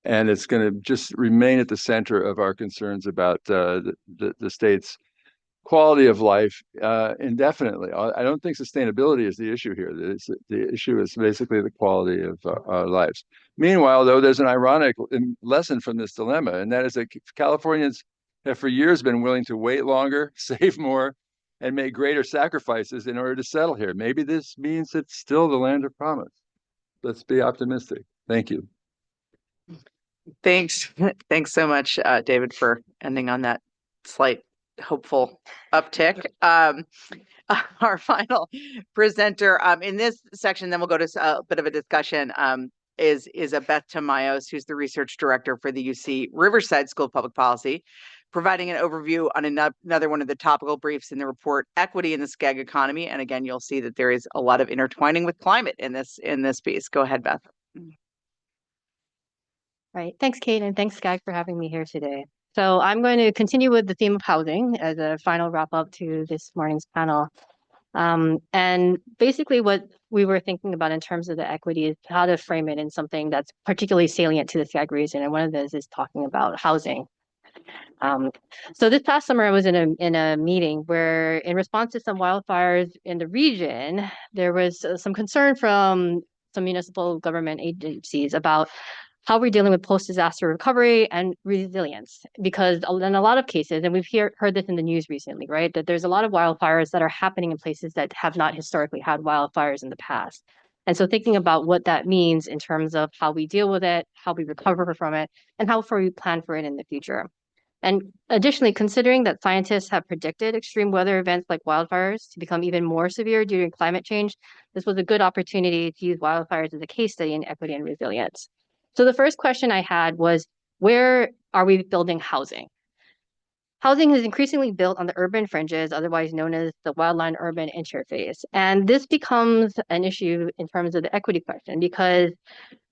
And it's going to just remain at the center of our concerns about the state's quality of life indefinitely. I don't think sustainability is the issue here. The issue is basically the quality of our lives. Meanwhile, though, there's an ironic lesson from this dilemma, and that is that Californians have for years been willing to wait longer, save more, and make greater sacrifices in order to settle here. Maybe this means it's still the land of promise. Let's be optimistic. Thank you. Thanks so much, David, for ending on that slight hopeful uptick. Our final presenter in this section, then we'll go to a bit of a discussion, is Beth Tamayos, who's the research director for the UC Riverside School of Public Policy, providing an overview on another one of the topical briefs in the report, Equity in the SCAG Economy. And again, you'll see that there is a lot of intertwining with climate in this piece. Go ahead, Beth. Right. Thanks, Kate, and thanks, SCAG, for having me here today. So I'm going to continue with the theme of housing as a final wrap up to this morning's panel. And basically what we were thinking about in terms of the equity is how to frame it in something that's particularly salient to the SCAG region. And one of those is talking about housing. So this past summer, I was in a meeting where, in response to some wildfires in the region, there was some concern from some municipal government agencies about how we're dealing with post-disaster recovery and resilience. Because in a lot of cases, and we've heard this in the news recently, right, that there's a lot of wildfires that are happening in places that have not historically had wildfires in the past. And so thinking about what that means in terms of how we deal with it, how we recover from it, and how far we plan for it in the future. And additionally, considering that scientists have predicted extreme weather events like wildfires to become even more severe due to climate change, this was a good opportunity to use wildfires as a case study in equity and resilience. So the first question I had was, where are we building housing? Housing is increasingly built on the urban fringes, otherwise known as the wildland-urban interface. And this becomes an issue in terms of the equity question, because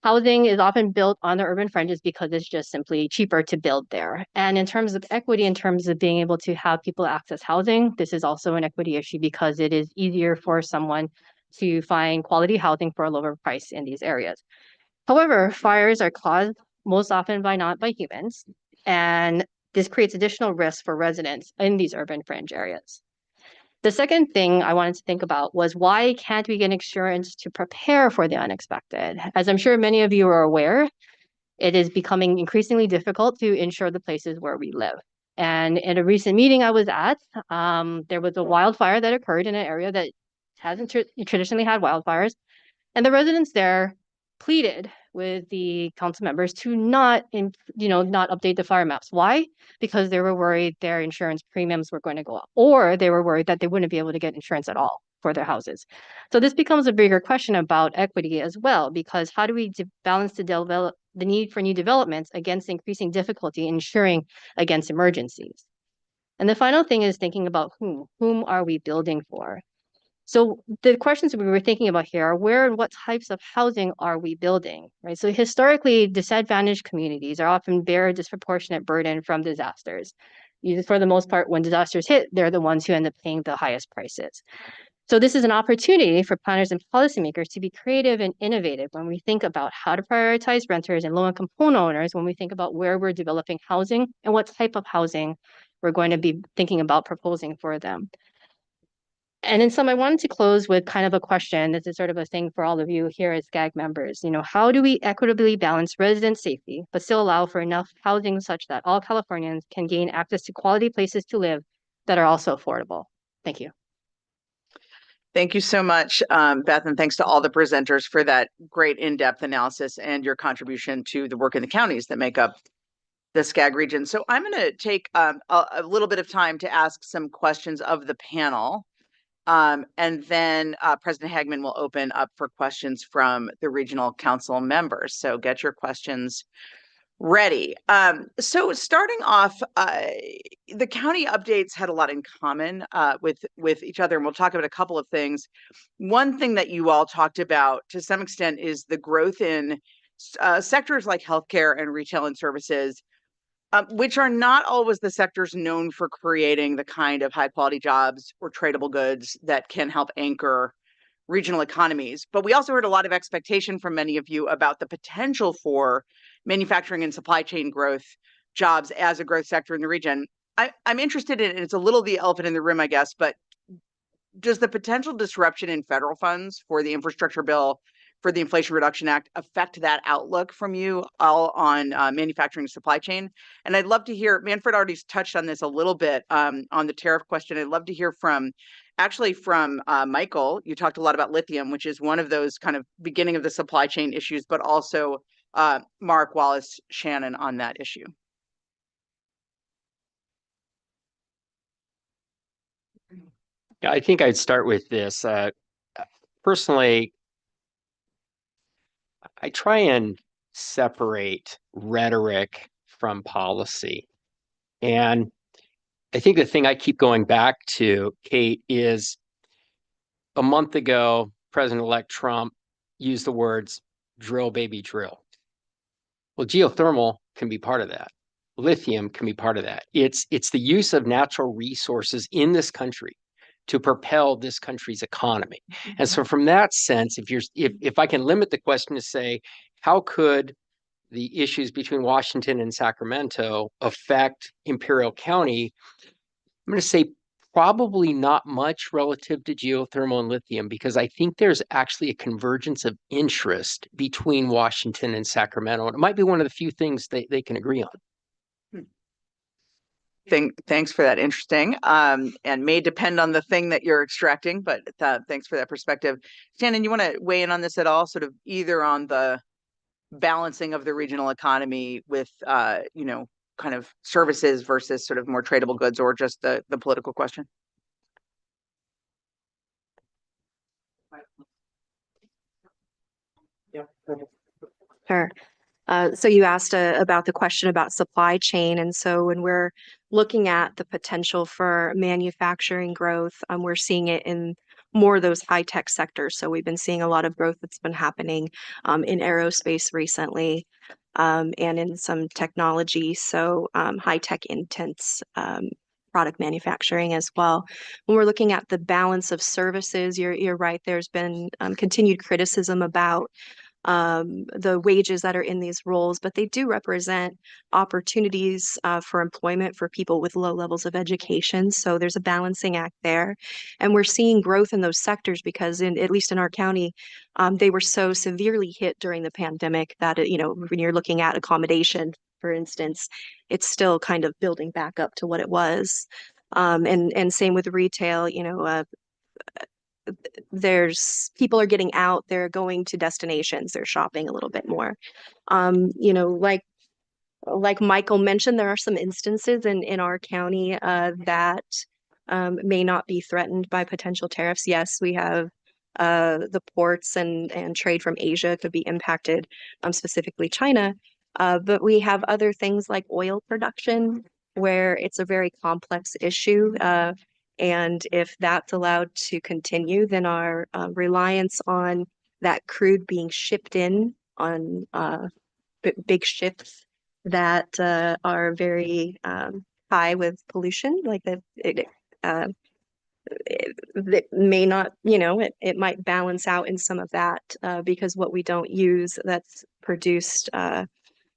housing is often built on the urban fringes because it's just simply cheaper to build there. And in terms of equity, in terms of being able to have people access housing, this is also an equity issue because it is easier for someone to find quality housing for a lower price in these areas. However, fires are caused most often not by humans, and this creates additional risk for residents in these urban fringe areas. The second thing I wanted to think about was, why can't we get insurance to prepare for the unexpected? As I'm sure many of you are aware, it is becoming increasingly difficult to insure the places where we live. And in a recent meeting I was at, there was a wildfire that occurred in an area that hasn't traditionally had wildfires. And the residents there pleaded with the council members to not update the fire maps. Why? Because they were worried their insurance premiums were going to go up, or they were worried that they wouldn't be able to get insurance at all for their houses. So this becomes a bigger question about equity as well, because how do we balance the need for new developments against increasing difficulty insuring against emergencies? And the final thing is thinking about whom are we building for? So the questions we were thinking about here are, where and what types of housing are we building, right? So historically, disadvantaged communities are often bear a disproportionate burden from disasters. For the most part, when disasters hit, they're the ones who end up paying the highest prices. So this is an opportunity for planners and policymakers to be creative and innovative when we think about how to prioritize renters and low-income homeowners, when we think about where we're developing housing and what type of housing we're going to be thinking about proposing for them. And in sum, I wanted to close with kind of a question. This is sort of a thing for all of you here as SCAG members. How do we equitably balance resident safety, but still allow for enough housing such that all Californians can gain access to quality places to live that are also affordable? Thank you. Thank you so much, Beth, and thanks to all the presenters for that great in-depth analysis and your contribution to the work in the counties that make up the SCAG region. So I'm going to take a little bit of time to ask some questions of the panel. And then President Hagman will open up for questions from the regional council members. So get your questions ready. So starting off, the county updates had a lot in common with each other, and we'll talk about a couple of things. One thing that you all talked about to some extent is the growth in sectors like healthcare and retail and services, which are not always the sectors known for creating the kind of high quality jobs or tradable goods that can help anchor regional economies. But we also heard a lot of expectation from many of you about the potential for manufacturing and supply chain growth jobs as a growth sector in the region. I'm interested in, and it's a little the elephant in the room, I guess, but does the potential disruption in federal funds for the infrastructure bill, for the Inflation Reduction Act, affect that outlook from you all on manufacturing and supply chain? And I'd love to hear, Manfred already touched on this a little bit on the tariff question. I'd love to hear from Michael. You talked a lot about lithium, which is one of those kind of beginning of the supply chain issues, but also Mark Wallace Shannon on that issue. Yeah, I think I'd start with this. Personally, I try and separate rhetoric from policy. And I think the thing I keep going back to, Kate, is a month ago, President-elect Trump used the words drill, baby, drill. Well, geothermal can be part of that. Lithium can be part of that. It's the use of natural resources in this country to propel this country's economy. And so from that sense, if I can limit the question to say, how could the issues between Washington and Sacramento affect Imperial County? I'm going to say probably not much relative to geothermal and lithium, because I think there's actually a convergence of interest between Washington and Sacramento. And it might be one of the few things they can agree on. Thanks for that. Interesting. And may depend on the thing that you're extracting, but thanks for that perspective. Shannon, you want to weigh in on this at all? Sort of either on the balancing of the regional economy with, kind of services versus sort of more tradable goods, or just the political question? Sure. So you asked about the question about supply chain. And so when we're looking at the potential for manufacturing growth, we're seeing it in more of those high-tech sectors. So we've been seeing a lot of growth that's been happening in aerospace recently, and in some technology. So high-tech intense product manufacturing as well. When we're looking at the balance of services, you're right. There's been continued criticism about the wages that are in these roles, but they do represent opportunities for employment for people with low levels of education. So there's a balancing act there. And we're seeing growth in those sectors because at least in our county, they were so severely hit during the pandemic that, when you're looking at accommodation, for instance, it's still kind of building back up to what it was. And same with retail, there's people are getting out, they're going to destinations, they're shopping a little bit more. Like Michael mentioned, there are some instances in our county that may not be threatened by potential tariffs. Yes, we have the ports and trade from Asia could be impacted, specifically China. But we have other things like oil production, where it's a very complex issue. And if that's allowed to continue, then our reliance on that crude being shipped in on big ships that are very high with pollution, like it may not, it might balance out in some of that because what we don't use that's produced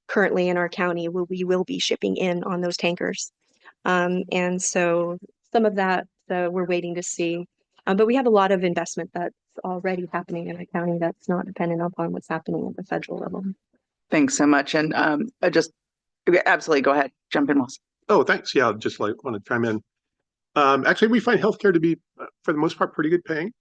currently in our county, we will be shipping in on those tankers. And so some of that we're waiting to see. But we have a lot of investment that's already happening in our county that's not dependent upon what's happening at the federal level. Thanks so much. And absolutely go ahead, jump in, Wilson. Oh, thanks. Yeah, just want to chime in. Actually, we find healthcare to be, for the most part, pretty good paying.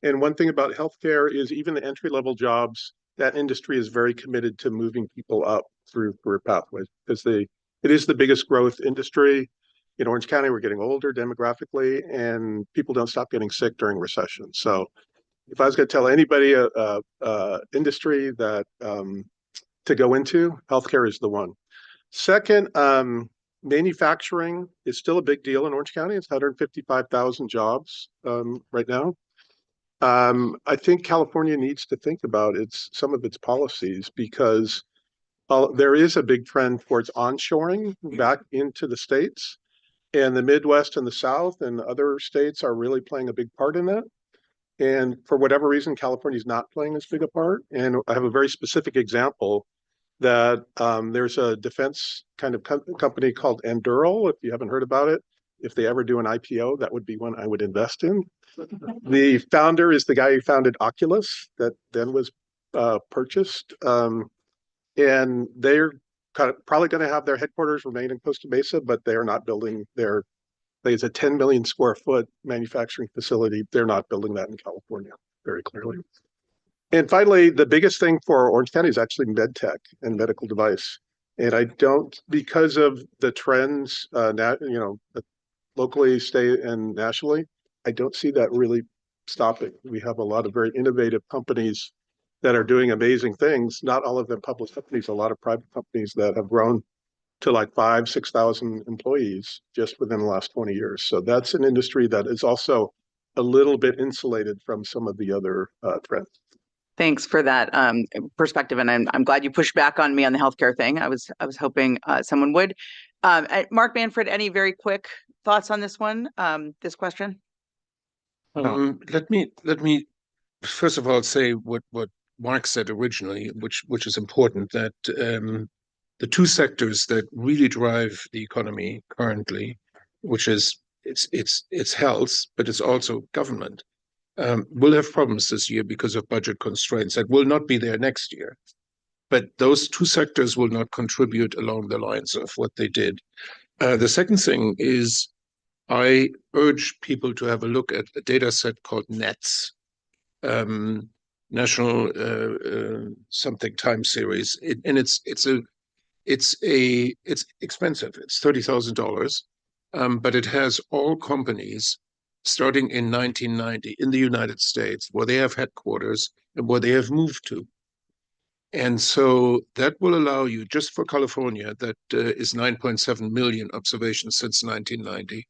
And one thing about healthcare is even the entry-level jobs, that industry is very committed to moving people up through career pathways because it is the biggest growth industry. In Orange County, we're getting older demographically, and people don't stop getting sick during recession. So if I was going to tell anybody industry that to go into, healthcare is the one. Second, manufacturing is still a big deal in Orange County. It's 155,000 jobs right now. I think California needs to think about some of its policies because there is a big trend towards onshoring back into the states, and the Midwest and the South and other states are really playing a big part in that. And for whatever reason, California is not playing as big a part. And I have a very specific example that there's a defense kind of company called Endural. If you haven't heard about it, if they ever do an IPO, that would be one I would invest in. The founder is the guy who founded Oculus that then was purchased. And they're probably going to have their headquarters remain in Costa Mesa, but they are not building it's a 10 million square foot manufacturing facility. They're not building that in California, very clearly. And finally, the biggest thing for Orange County is actually med tech and medical device. And because of the trends, locally, state, and nationally, I don't see that really stopping. We have a lot of very innovative companies that are doing amazing things. Not all of them public companies, a lot of private companies that have grown to like 5,000, 6,000 employees just within the last 20 years. So that's an industry that is also a little bit insulated from some of the other trends. Thanks for that perspective, and I'm glad you pushed back on me on the healthcare thing. I was hoping someone would. Mark Manfred, any very quick thoughts on this one? This question. Let me first of all say what Mark said originally, which is important, that the two sectors that really drive the economy currently, which is it's health, but it's also government, will have problems this year because of budget constraints that will not be there next year. But those two sectors will not contribute along the lines of what they did. The second thing is, I urge people to have a look at a data set called NETS, National something time series, and it's expensive. It's $30,000, but it has all companies starting in 1990 in the United States, where they have headquarters and where they have moved to. And so that will allow you, just for California, that is 9.7 million observations since 1990.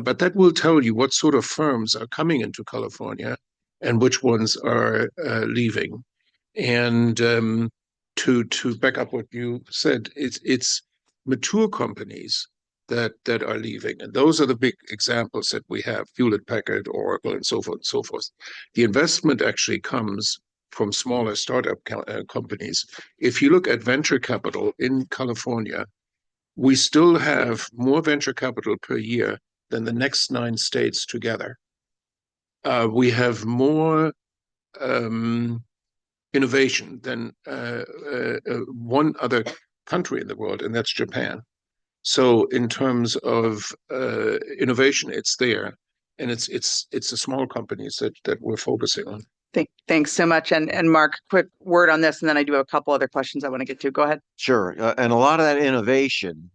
But that will tell you what sort of firms are coming into California and which ones are leaving. And to back up what you said, it's mature companies that are leaving, and those are the big examples that we have: Hewlett-Packard, Oracle, and so forth and so forth. The investment actually comes from smaller startup companies. If you look at venture capital in California, we still have more venture capital per year than the next 9 states together. We have more innovation than one other country in the world, and that's Japan. So in terms of innovation, it's there, and it's the small companies that we're focusing on. Thanks so much. And Mark, quick word on this, and then I do have a couple other questions I want to get to. Go ahead. Sure. And a lot of that innovation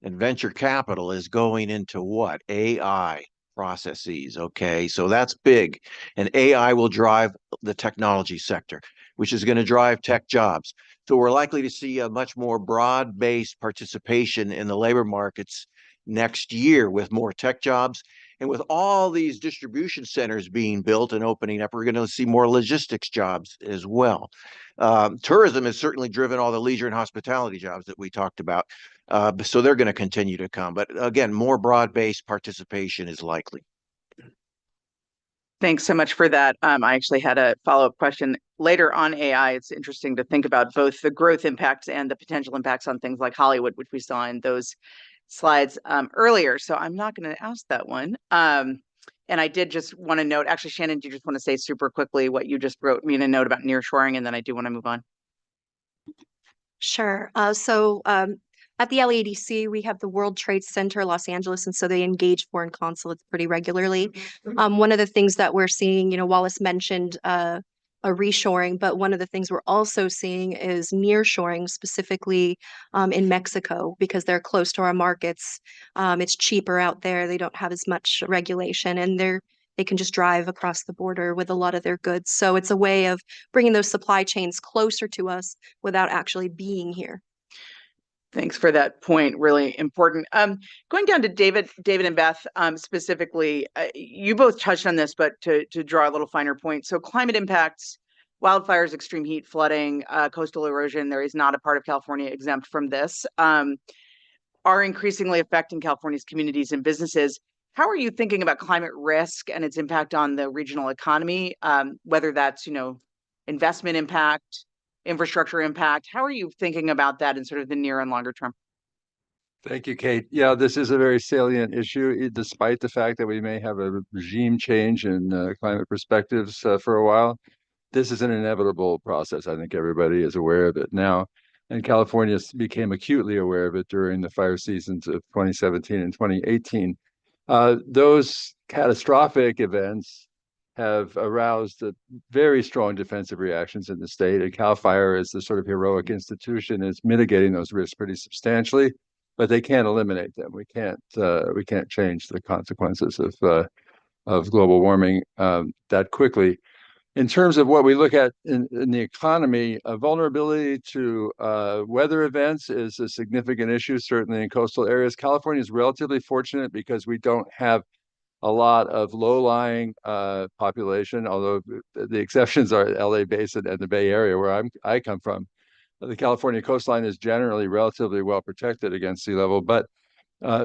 and venture capital is going into what? AI processes. Okay. So that's big. And AI will drive the technology sector, which is going to drive tech jobs. So we're likely to see a much more broad-based participation in the labor markets next year with more tech jobs. And with all these distribution centers being built and opening up, we're going to see more logistics jobs as well. Tourism has certainly driven all the leisure and hospitality jobs that we talked about. So they're going to continue to come. But again, more broad-based participation is likely. Thanks so much for that. I actually had a follow-up question later on AI. It's interesting to think about both the growth impacts and the potential impacts on things like Hollywood, which we saw in those slides earlier. So I'm not going to ask that one. And I did just want to note, actually, Shannon, do you just want to say super quickly what you just wrote me in a note about nearshoring, and then I do want to move on. Sure. At the LADC, we have the World Trade Center, Los Angeles, and so they engage foreign consulates pretty regularly. One of the things that we're seeing, Wallace mentioned a reshoring, but one of the things we're also seeing is nearshoring, specifically in Mexico, because they're close to our markets. It's cheaper out there. They don't have as much regulation, and they can just drive across the border with a lot of their goods. So it's a way of bringing those supply chains closer to us without actually being here. Thanks for that point. Really important. Going down to David and Beth specifically, you both touched on this, but to draw a little finer point. So climate impacts, wildfires, extreme heat, flooding, coastal erosion, there is not a part of California exempt from this, are increasingly affecting California's communities and businesses. How are you thinking about climate risk and its impact on the regional economy, whether that's, investment impact, infrastructure impact? How are you thinking about that in sort of the near and longer term? Thank you, Kate. Yeah, this is a very salient issue, despite the fact that we may have a regime change in climate perspectives for a while. This is an inevitable process. I think everybody is aware of it now. And California became acutely aware of it during the fire seasons of 2017 and 2018. Those catastrophic events have aroused very strong defensive reactions in the state. And CAL FIRE, as the sort of heroic institution, is mitigating those risks pretty substantially, but they can't eliminate them. We can't change the consequences of global warming that quickly. In terms of what we look at in the economy, vulnerability to weather events is a significant issue, certainly in coastal areas. California is relatively fortunate because we don't have a lot of low-lying population, although the exceptions are LA Basin and the Bay Area, where I come from. The California coastline is generally relatively well protected against sea level, but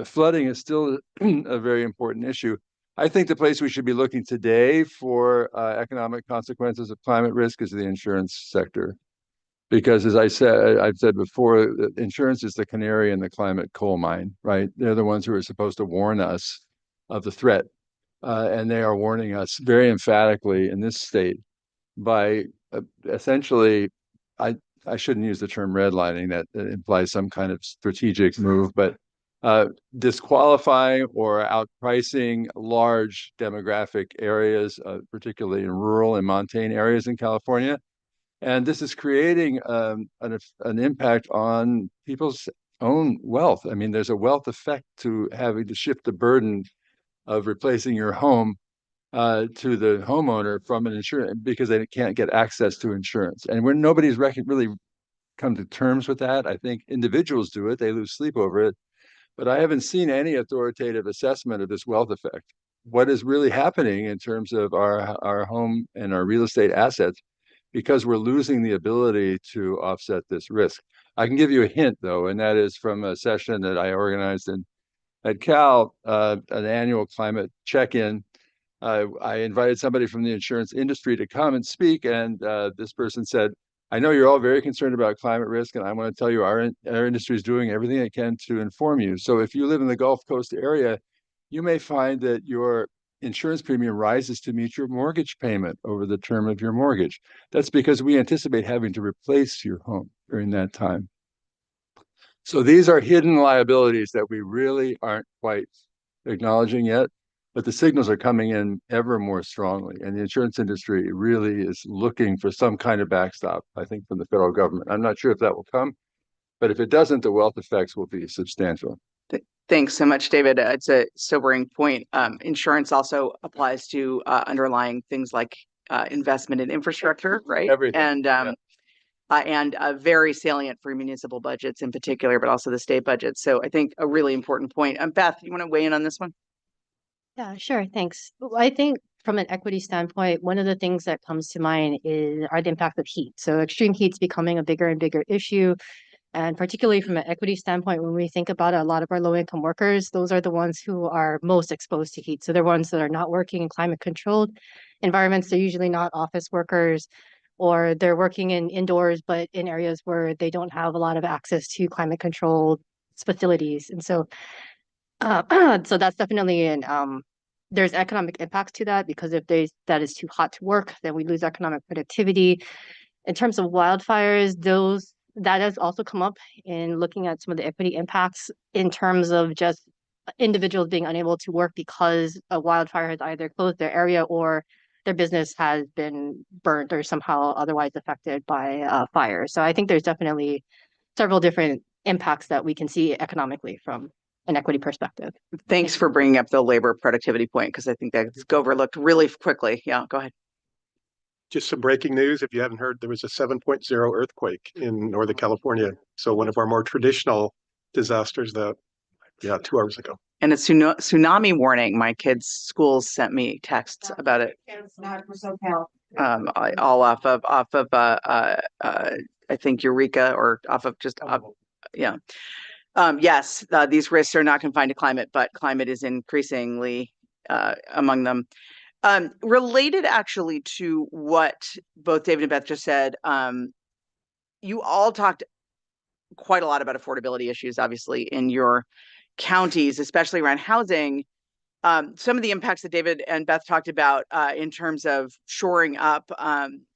flooding is still a very important issue. I think the place we should be looking today for economic consequences of climate risk is the insurance sector. Because as I've said before, insurance is the canary in the climate coal mine, right? They're the ones who are supposed to warn us of the threat. And they are warning us very emphatically in this state by essentially, I shouldn't use the term redlining, that implies some kind of strategic move, but disqualifying or outpricing large demographic areas, particularly in rural and montane areas in California. And this is creating an impact on people's own wealth. I mean, there's a wealth effect to having to shift the burden of replacing your home to the homeowner from an insurance because they can't get access to insurance. And when nobody's really come to terms with that, I think individuals do it, they lose sleep over it. But I haven't seen any authoritative assessment of this wealth effect. What is really happening in terms of our home and our real estate assets, because we're losing the ability to offset this risk. I can give you a hint, though, and that is from a session that I organized at Cal, an annual climate check-in. I invited somebody from the insurance industry to come and speak, and this person said, I know you're all very concerned about climate risk, and I want to tell you our industry is doing everything it can to inform you. So if you live in the Gulf Coast area, you may find that your insurance premium rises to meet your mortgage payment over the term of your mortgage. That's because we anticipate having to replace your home during that time. So these are hidden liabilities that we really aren't quite acknowledging yet, but the signals are coming in ever more strongly. And the insurance industry really is looking for some kind of backstop, I think, from the federal government. I'm not sure if that will come, but if it doesn't, the wealth effects will be substantial. Thanks so much, David. It's a sobering point. Insurance also applies to underlying things like investment in infrastructure, right? Everything. And very salient for municipal budgets in particular, but also the state budget. So I think a really important point. Beth, you want to weigh in on this one? Yeah, sure. Thanks. I think from an equity standpoint, one of the things that comes to mind are the impact of heat. So extreme heat's becoming a bigger and bigger issue. And particularly from an equity standpoint, when we think about a lot of our low-income workers, those are the ones who are most exposed to heat. So they're ones that are not working in climate-controlled environments. They're usually not office workers, or they're working in indoors, but in areas where they don't have a lot of access to climate-controlled facilities. And so so that's definitely there's economic impacts to that, because if that is too hot to work, then we lose economic productivity. In terms of wildfires, that has also come up in looking at some of the equity impacts in terms of just individuals being unable to work because a wildfire has either closed their area or their business has been burnt or somehow otherwise affected by fire. So I think there's definitely several different impacts that we can see economically from an equity perspective. Thanks for bringing up the labor productivity point, because I think that's overlooked really quickly. Yeah, go ahead. Just some breaking news. If you haven't heard, there was a 7.0 earthquake in Northern California. So one of our more traditional disasters 2 hours ago. And a tsunami warning. My kids' schools sent me texts about it. All off of I think Eureka, or off of just yeah. Yes, these risks are not confined to climate, but climate is increasingly among them. Related actually to what both David and Beth just said, you all talked quite a lot about affordability issues, obviously, in your counties, especially around housing. Some of the impacts that David and Beth talked about in terms of shoring up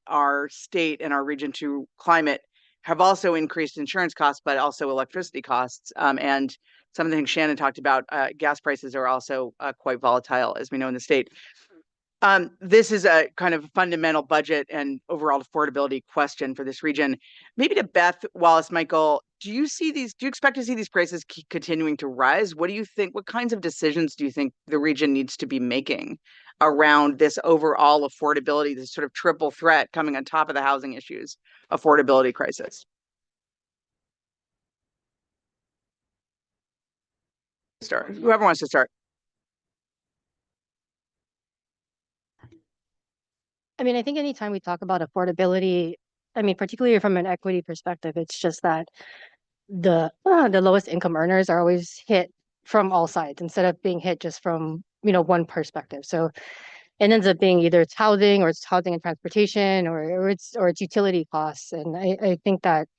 our state and our region to climate have also increased insurance costs, but also electricity costs. And some of the things Shannon talked about, gas prices are also quite volatile, as we know in the state. This is a kind of fundamental budget and overall affordability question for this region. Maybe to Beth Wallace, Michael, do you expect to see these prices keep continuing to rise? What do you think, what kinds of decisions do you think the region needs to be making around this overall affordability, this sort of triple threat coming on top of the housing issues, affordability crisis? Start, whoever wants to start. I mean, I think anytime we talk about affordability, I mean, particularly from an equity perspective, it's just that the lowest income earners are always hit from all sides instead of being hit just from, one perspective. So it ends up being either it's housing or it's housing and transportation or it's utility costs. And I think that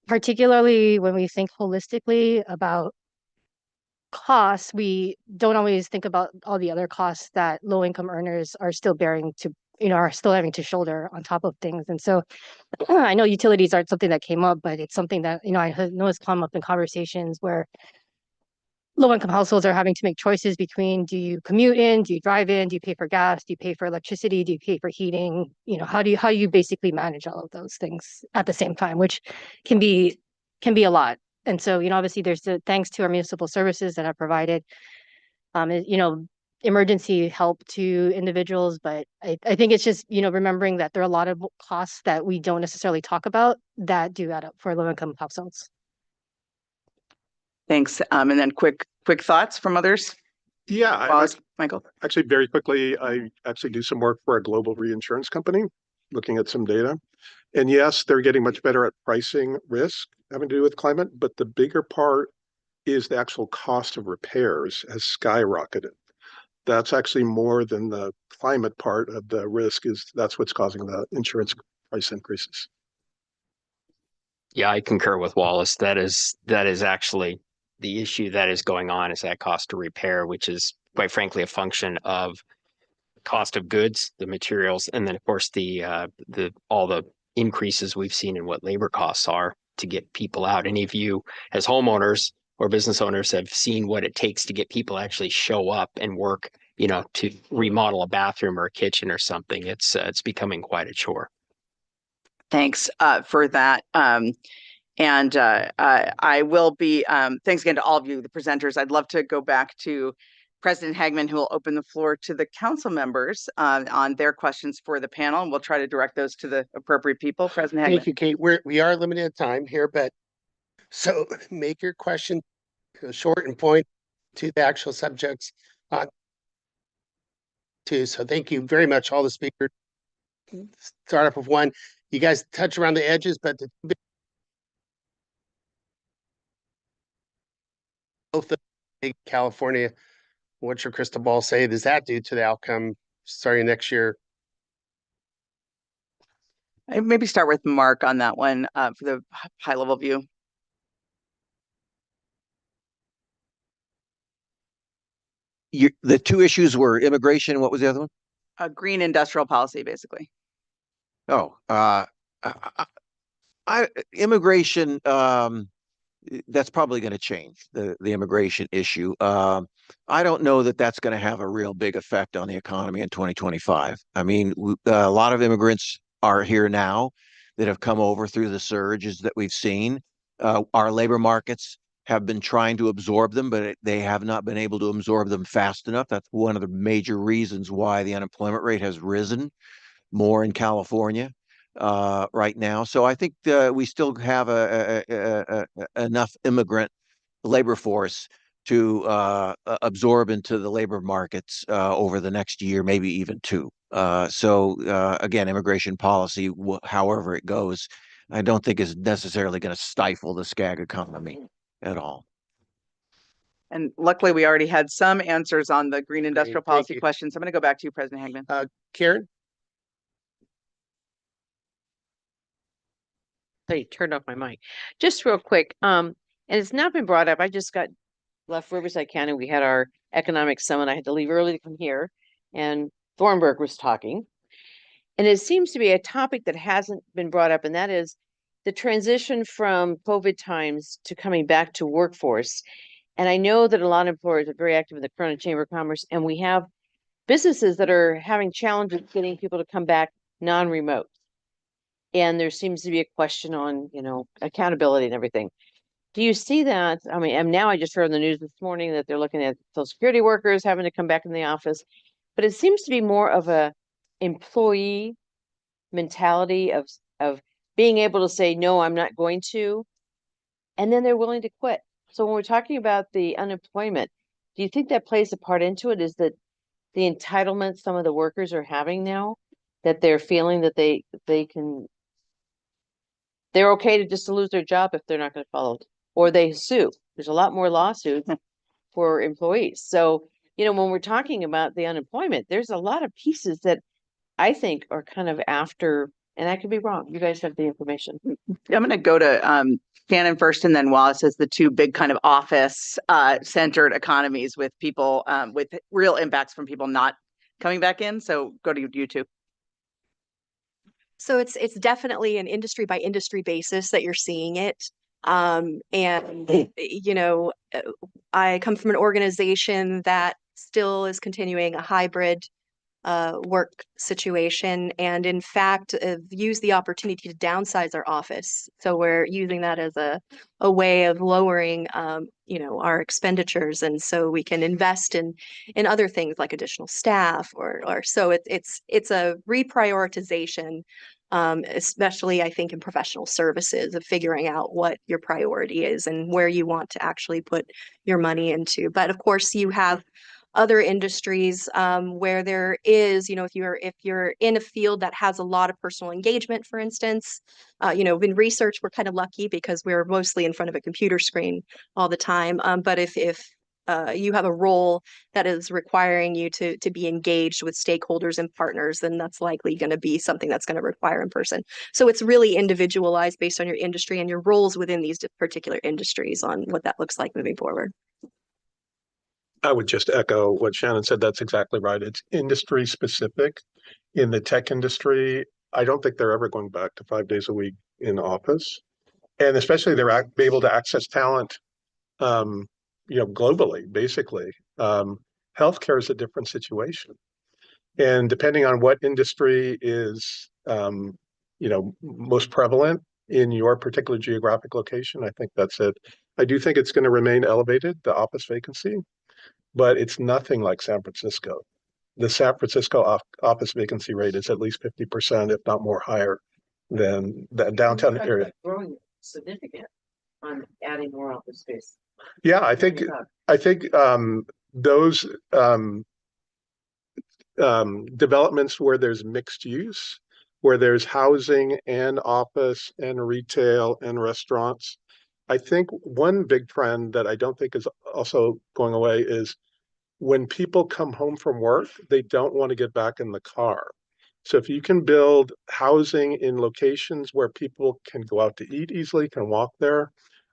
particularly when we think holistically about costs, we don't always think about all the other costs that low income earners are still bearing to, are still having to shoulder on top of things. And so I know utilities aren't something that came up, but it's something that, I know has come up in conversations where low income households are having to make choices between, do you commute in, do you drive in, do you pay for gas, do you pay for electricity, do you pay for heating? How do you basically manage all of those things at the same time, which can be a lot. And so, obviously there's thanks to our municipal services that have provided, emergency help to individuals. But I think it's just, remembering that there are a lot of costs that we don't necessarily talk about that do add up for low income households. Thanks. And then quick thoughts from others. Yeah, Wallace, Michael. actually, very quickly, I actually do some work for a global reinsurance company, looking at some data. And yes, they're getting much better at pricing risk having to do with climate, but the bigger part is the actual cost of repairs has skyrocketed. That's actually more than the climate part of the risk that's what's causing the insurance price increases. Yeah, I concur with Wallace. That is actually the issue that is going on, is that cost to repair, which is quite frankly a function of cost of goods, the materials, and then of course the all the increases we've seen in what labor costs are to get people out. Any of you as homeowners or business owners have seen what it takes to get people to actually show up and work, to remodel a bathroom or a kitchen or something. It's becoming quite a chore. Thanks for that. And I will be, thanks again to all of you, the presenters. I'd love to go back to President Hagman, who will open the floor to the council members on their questions for the panel. And we'll try to direct those to the appropriate people. President Hagman. Thank you, Kate. We are limited in time here, but so make your question short and point to the actual subjects. So thank you very much, all the speakers. Start off with one. You guys touch around the edges, but both of California, what's your crystal ball say? Does that do to the outcome starting next year? I maybe start with Mark on that one for the high level view. The two issues were immigration, and what was the other one? Green industrial policy, basically. Oh, immigration. That's probably going to change the immigration issue. I don't know that that's going to have a real big effect on the economy in 2025. I mean, a lot of immigrants are here now that have come over through the surges that we've seen. Our labor markets have been trying to absorb them, but they have not been able to absorb them fast enough. That's one of the major reasons why the unemployment rate has risen more in California right now. So I think we still have enough immigrant labor force to absorb into the labor markets over the next year, maybe even two. So again, immigration policy, however it goes, I don't think is necessarily going to stifle the SCAG economy at all. And luckily, we already had some answers on the green industrial policy questions. I'm going to go back to you, President Hagman. Karen? You turned off my mic. Just real quick, and it's not been brought up. I just left Riverside County. We had our economic summit. I had to leave early to come here, and Thornburg was talking. And it seems to be a topic that hasn't been brought up, and that is the transition from COVID times to coming back to workforce. And I know that a lot of employers are very active in the Corona Chamber of Commerce, and we have businesses that are having challenges getting people to come back non-remote. And there seems to be a question on, accountability and everything. Do you see that? I mean, and now I just heard on the news this morning that they're looking at social security workers having to come back in the office, but it seems to be more of a employee mentality of being able to say, no, I'm not going to, and then they're willing to quit. So when we're talking about the unemployment, do you think that plays a part into it? Is that the entitlement some of the workers are having now, that they're feeling that they're okay to just lose their job if they're not going to follow it, or they sue. There's a lot more lawsuits for employees. So, when we're talking about the unemployment, there's a lot of pieces that I think are kind of after, and I could be wrong. You guys have the information. I'm going to go to Shannon first, and then Wallace as the two big kind of office centered economies with people with real impacts from people not coming back in. So go to you two. So it's definitely an industry by industry basis that you're seeing it. And I come from an organization that still is continuing a hybrid work situation, and in fact use the opportunity to downsize our office. So we're using that as a way of lowering our expenditures, and so we can invest in other things like additional staff or so it's a reprioritization, especially I think in professional services, of figuring out what your priority is and where you want to actually put your money into. But of course you have other industries where there is, if you're in a field that has a lot of personal engagement, for instance, in research, we're kind of lucky because we're mostly in front of a computer screen all the time. But if you have a role that is requiring you to be engaged with stakeholders and partners, then that's likely going to be something that's going to require in person. So it's really individualized based on your industry and your roles within these particular industries on what that looks like moving forward. I would just echo what Shannon said. That's exactly right. It's industry specific. In the tech industry, I don't think they're ever going back to 5 days a week in office. And especially they're able to access talent, globally, basically. Healthcare is a different situation. And depending on what industry is, most prevalent in your particular geographic location, I think that's it. I do think it's going to remain elevated, the office vacancy, but it's nothing like San Francisco. The San Francisco office vacancy rate is at least 50%, if not more higher than the downtown area. Growing significant on adding more office space. Yeah, I think those developments where there's mixed use, where there's housing and office and retail and restaurants. I think one big trend that I don't think is also going away is when people come home from work, they don't want to get back in the car. So if you can build housing in locations where people can go out to eat easily, can walk there,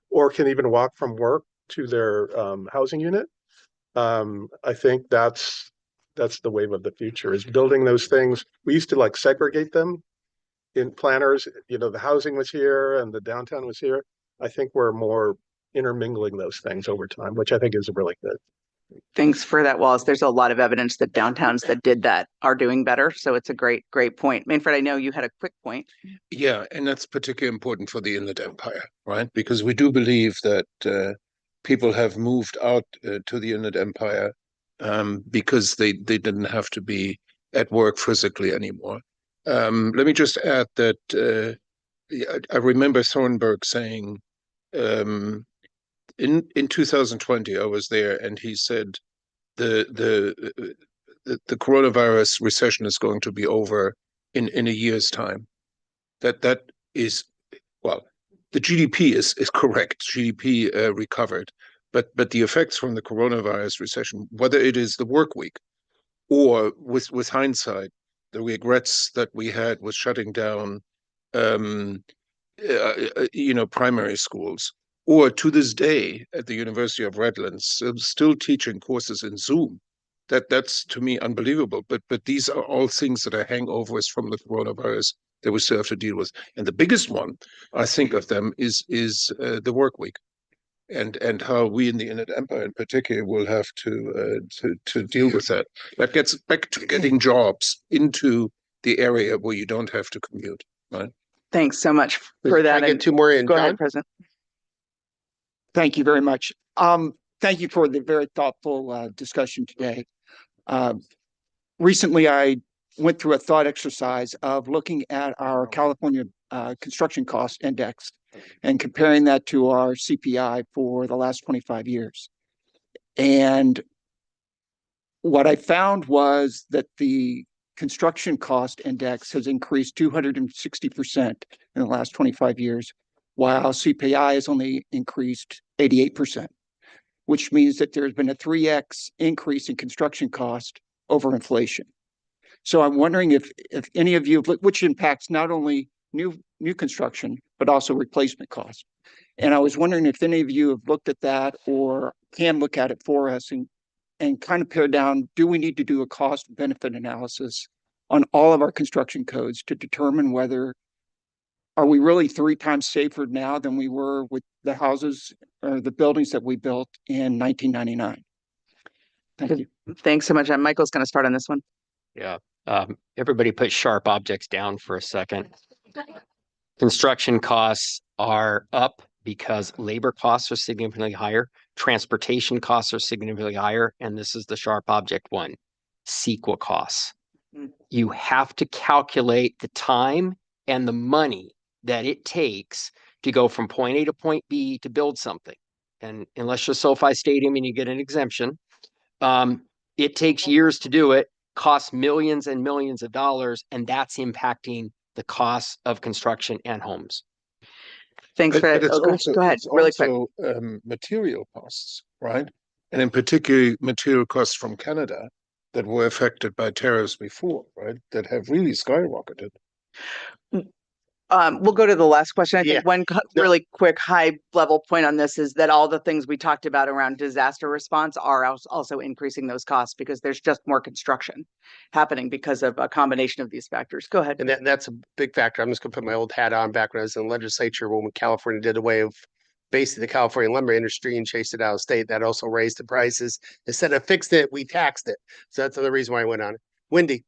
or can even walk from work to their housing unit, I think that's the wave of the future, is building those things. We used to segregate them in planners, the housing was here and the downtown was here. I think we're more intermingling those things over time, which I think is really good. Thanks for that, Wallace. There's a lot of evidence that downtowns that did that are doing better. So it's a great point. Manfred, I know you had a quick point. Yeah, and that's particularly important for the Inland Empire, right? Because we do believe that people have moved out to the Inland Empire because they didn't have to be at work physically anymore. Let me just add that I remember Thornburg saying, in 2020, I was there, and he said the coronavirus recession is going to be over in a year's time. That is, well, the GDP is correct. GDP recovered, but the effects from the coronavirus recession, whether it is the work week or with hindsight, the regrets that we had with shutting down primary schools, or to this day at the University of Redlands, still teaching courses in Zoom. That's to me unbelievable. But these are all things that are hangovers from the coronavirus that we still have to deal with. And the biggest one, I think, of them is the work week. and how we in the Inland Empire in particular will have to deal with that. That gets back to getting jobs into the area where you don't have to commute, right? Thanks so much Can for I that. get And two more in, go John? ahead, President. Thank you very much. Thank you for the very thoughtful discussion today. Recently, I went through a thought exercise of looking at our California construction cost index and comparing that to our CPI for the last 25 years. And what I found was that the construction cost index has increased 260% in the last 25 years, while CPI has only increased 88%, which means that there's been a 3x increase in construction cost over inflation. So I'm wondering if any of you, which impacts not only new construction, but also replacement costs. And I was wondering if any of you have looked at that or can look at it for us and kind of pare down, do we need to do a cost benefit analysis on all of our construction codes to determine whether are we really 3 times safer now than we were with the houses or the buildings that we built in 1999? Thank you. Thanks so much. Michael's going to start on this one. Yeah. Everybody put sharp objects down for a second. Construction costs are up because labor costs are significantly higher. Transportation costs are significantly higher. And this is the sharp object one, CEQA costs. You have to calculate the time and the money that it takes to go from point A to point B to build something. And unless you're SoFi Stadium and you get an exemption, it takes years to do it, costs millions and millions of dollars, and that's impacting the costs of construction and homes. Thanks for But that. it's also, Go ahead, it's really also material costs, right? And in particular, material costs from Canada that were affected by tariffs before, right? That have really skyrocketed. We'll go to the last question. I Yeah. think one really quick high level point on this is that all the things we talked about around disaster response are also increasing those costs because there's just more construction happening because of a combination of these factors. Go ahead. And that's a big factor. I'm just going to put my old hat on back when I was in the legislature when California did away with basically the California lumber industry and chased it out of state. That also raised the prices. Instead of fixed it, we taxed it. So that's the reason why I went on it. Wendy.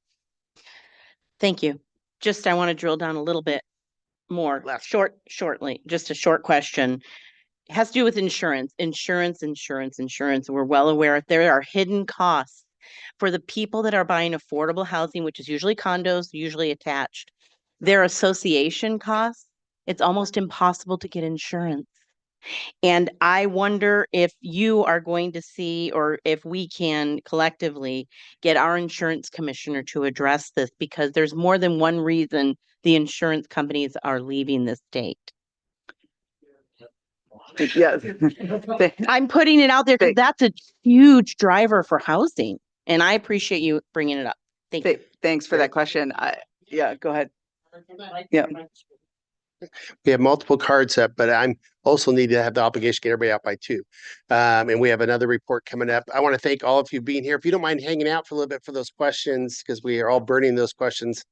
Thank you. Just I want to drill down a little bit more. Shortly, just a short question. It has to do with insurance. We're well aware there are hidden costs for the people that are buying affordable housing, which is usually condos, usually attached. Their association costs, it's almost impossible to get insurance. And I wonder if you are going to see, or if we can collectively get our insurance commissioner to address this, because there's more than one reason the insurance companies are leaving the state. Yes. I'm putting it out there because that's a huge driver for housing. And I appreciate you bringing it up. Thank you. Thanks for that question. Yeah, go ahead. Yeah. We have multiple cards up, but I'm also need to have the obligation to get everybody out by 2. And we have another report coming up. I want to thank all of you being here. If you don't mind hanging out for a little bit for those questions, because we are all burning those questions.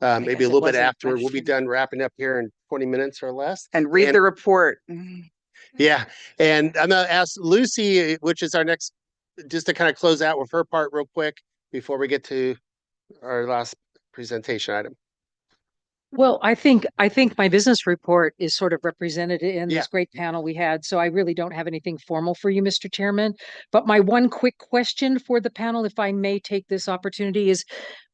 Maybe a little bit after. We'll be done wrapping up here in 20 minutes or less. And read the report. Yeah. And I'm going to ask Lucy, which is our next, just to kind of close out with her part real quick before we get to our last presentation item. Well, I think my business report is sort of represented in this great panel we had. So I really don't have anything formal for you, Mr. Chairman. But my one quick question for the panel, if I may take this opportunity, is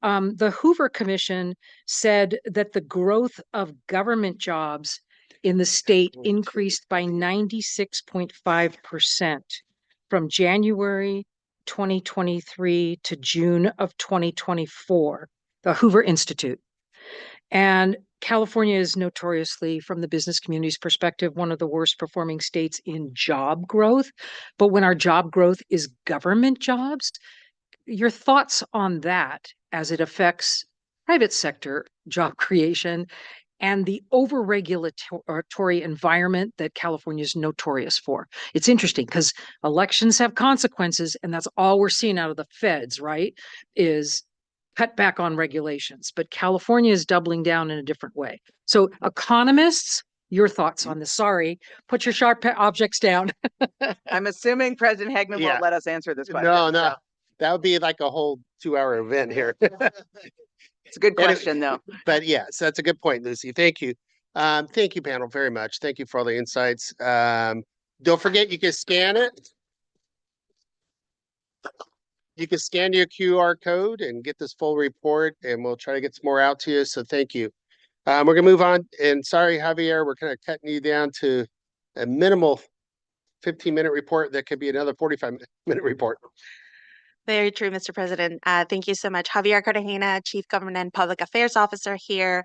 the Hoover Commission said that the growth of government jobs in the state increased by 96.5% from January 2023 to June of 2024, the Hoover Institute. And California is notoriously, from the business community's perspective, one of the worst performing states in job growth. But when our job growth is government jobs, your thoughts on that as it affects private sector job creation and the over-regulatory environment that California is notorious for. It's interesting because elections have consequences, and that's all we're seeing out of the feds, right? Is cut back on regulations, but California is doubling down in a different way. So economists your thoughts on this. Sorry, put your sharp objects down. I'm assuming President Hegman Yeah. won't let us answer this question. No, no, so that would be like a whole 2-hour event here. It's a good Anyway, question, though. But yes, that's a good point, Lucy. Thank you. Thank you, panel, very much. Thank you for all the insights. Don't forget, you can scan it. You can scan your QR code and get this full report, and we'll try to get some more out to you. So thank you. We're gonna move on. And sorry, Javier, we're kind of cutting you down to a minimal 15-minute report. That could be another 45-minute report. Very true, Mr. President. Thank you so much. Javier Cartagena, Chief Government and Public Affairs Officer here.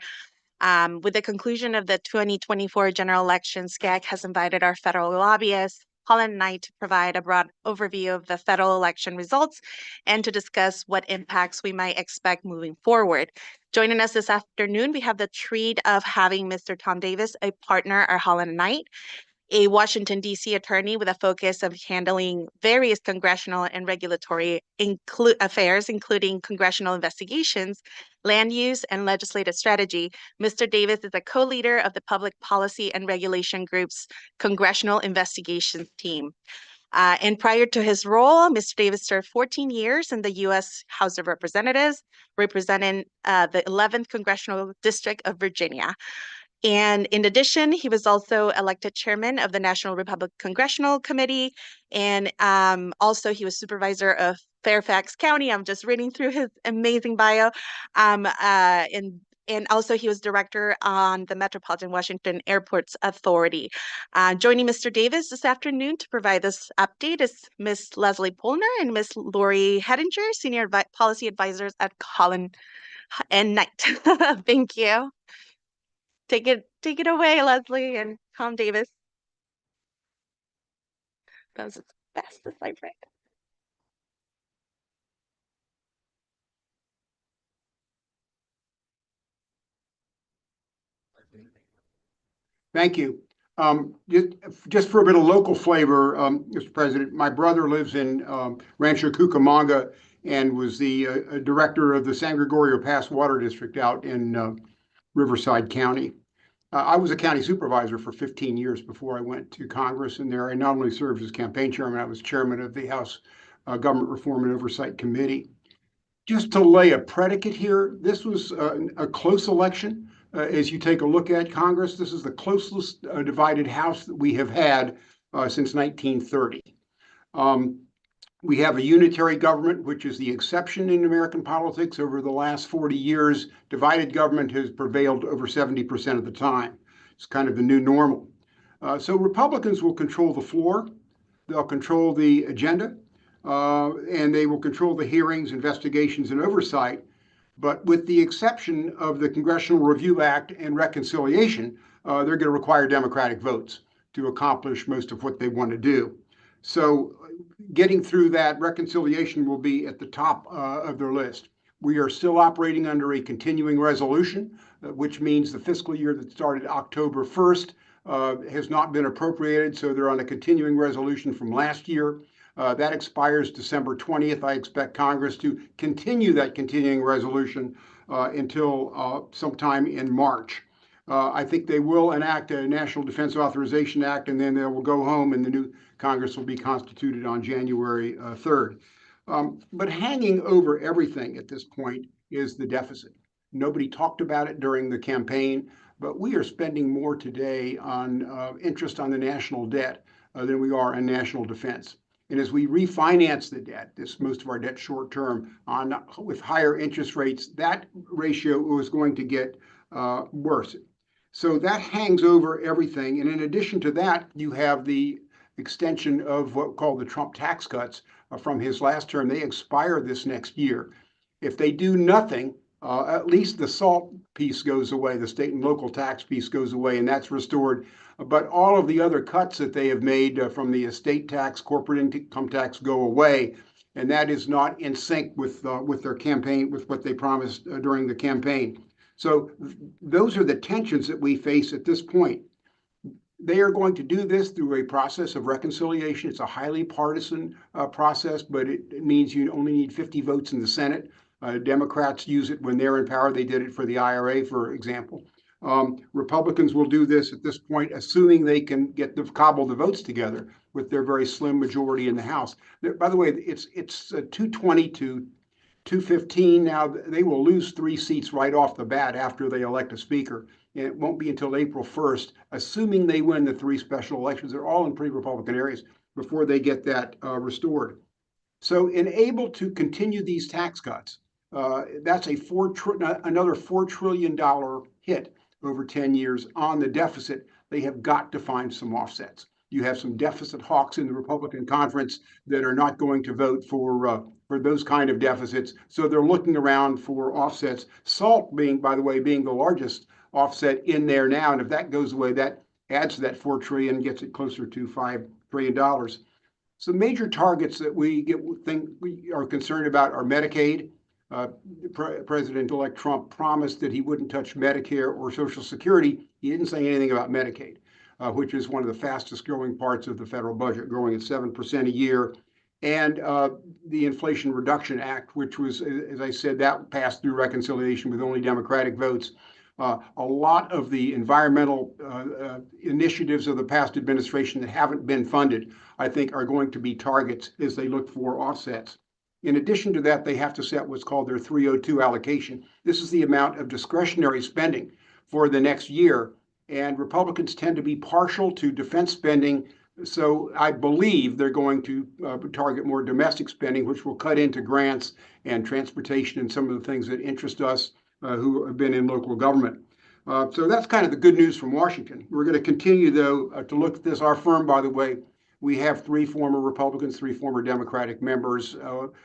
With the conclusion of the 2024 general election, SCAG has invited our federal lobbyists, Holland Knight, to provide a broad overview of the federal election results and to discuss what impacts we might expect moving forward. Joining us this afternoon, we have the treat of having Mr. Tom Davis, a partner at Holland Knight, a Washington, D.C. attorney with a focus of handling various congressional and regulatory affairs, including congressional investigations, land use, and legislative strategy. Mr. Davis is a co-leader of the Public Policy and Regulation Group's Congressional Investigations Team. And prior to his role, Mr. Davis served 14 years in the U.S. House of Representatives, representing the 11th Congressional District of Virginia. And in addition, he was also elected chairman of the National Republican Congressional Committee. And also he was supervisor of Fairfax County. I'm just reading through his amazing bio. And also he was director on the Metropolitan Washington Airports Authority. Joining Mr. Davis this afternoon to provide this update is Ms. Leslie Polner and Ms. Lori Hedinger, Senior Policy Advisors at Holland and Knight. Thank you. Take it away, Leslie and Tom Davis. That was as fast as I read. Thank you. Just for a bit of local flavor, Mr. President, my brother lives in Rancho Cucamonga and was the director of the San Gregorio Pass Water District out in Riverside County. I was a county supervisor for 15 years before I went to Congress, and there I not only served as campaign chairman, I was chairman of the House Government Reform and Oversight Committee. Just to lay a predicate here, this was a close election. As you take a look at Congress, this is the closest divided House that we have had since 1930. We have a unitary government, which is the exception in American politics. Over the last 40 years, divided government has prevailed over 70% of the time. It's kind of the new normal. So Republicans will control the floor. They'll control the agenda, and they will control the hearings, investigations, and oversight. But with the exception of the Congressional Review Act and reconciliation, they're going to require Democratic votes to accomplish most of what they want to do. So getting through that reconciliation will be at the top of their list. We are still operating under a continuing resolution, which means the fiscal year that started October 1st has not been appropriated. So they're on a continuing resolution from last year. That expires December 20th. I expect Congress to continue that continuing resolution until sometime in March. I think they will enact a National Defense Authorization Act, and then they will go home, and the new Congress will be constituted on January 3rd. But hanging over everything at this point is the deficit. Nobody talked about it during the campaign, but we are spending more today on interest on the national debt than we are on national defense. And as we refinance the debt, most of our debt short term with higher interest rates, that ratio is going to get worse. So that hangs over everything. And in addition to that, you have the extension of what we call the Trump tax cuts from his last term. They expire this next year. If they do nothing, at least the SALT piece goes away, the state and local tax piece goes away, and that's restored. But all of the other cuts that they have made from the estate tax, corporate income tax go away, and that is not in sync with their campaign, with what they promised during the campaign. So those are the tensions that we face at this point. They are going to do this through a process of reconciliation. It's a highly partisan process, but it means you only need 50 votes in the Senate. Democrats use it when they're in power. They did it for the IRA, for example. Republicans will do this at this point, assuming they can get cobble the votes together with their very slim majority in the House. By the way, it's 220 to 215 now. They will lose 3 seats right off the bat after they elect a speaker. And it won't be until April 1st, assuming they win the 3 special elections. They're all in pretty Republican areas before they get that restored. So, able to continue these tax cuts, that's another $4 trillion hit over 10 years on the deficit. They have got to find some offsets. You have some deficit hawks in the Republican conference that are not going to vote for those kind of deficits. So they're looking around for offsets. SALT by the way, being the largest offset in there now. And if that goes away, that adds to that $4 trillion, gets it closer to $5 trillion. So major targets that we are concerned about are Medicaid. President-elect Trump promised that he wouldn't touch Medicare or Social Security. He didn't say anything about Medicaid, which is one of the fastest growing parts of the federal budget, growing at 7% a year. And the Inflation Reduction Act, which was, as I said, that passed through reconciliation with only Democratic votes. A lot of the environmental initiatives of the past administration that haven't been funded, I think, are going to be targets as they look for offsets. In addition to that, they have to set what's called their 302 allocation. This is the amount of discretionary spending for the next year. And Republicans tend to be partial to defense spending. So I believe they're going to target more domestic spending, which will cut into grants and transportation and some of the things that interest us who have been in local government. So that's kind of the good news from Washington. We're going to continue, though, to look at this. Our firm, by the way, we have 3 former Republicans, 3 former Democratic members.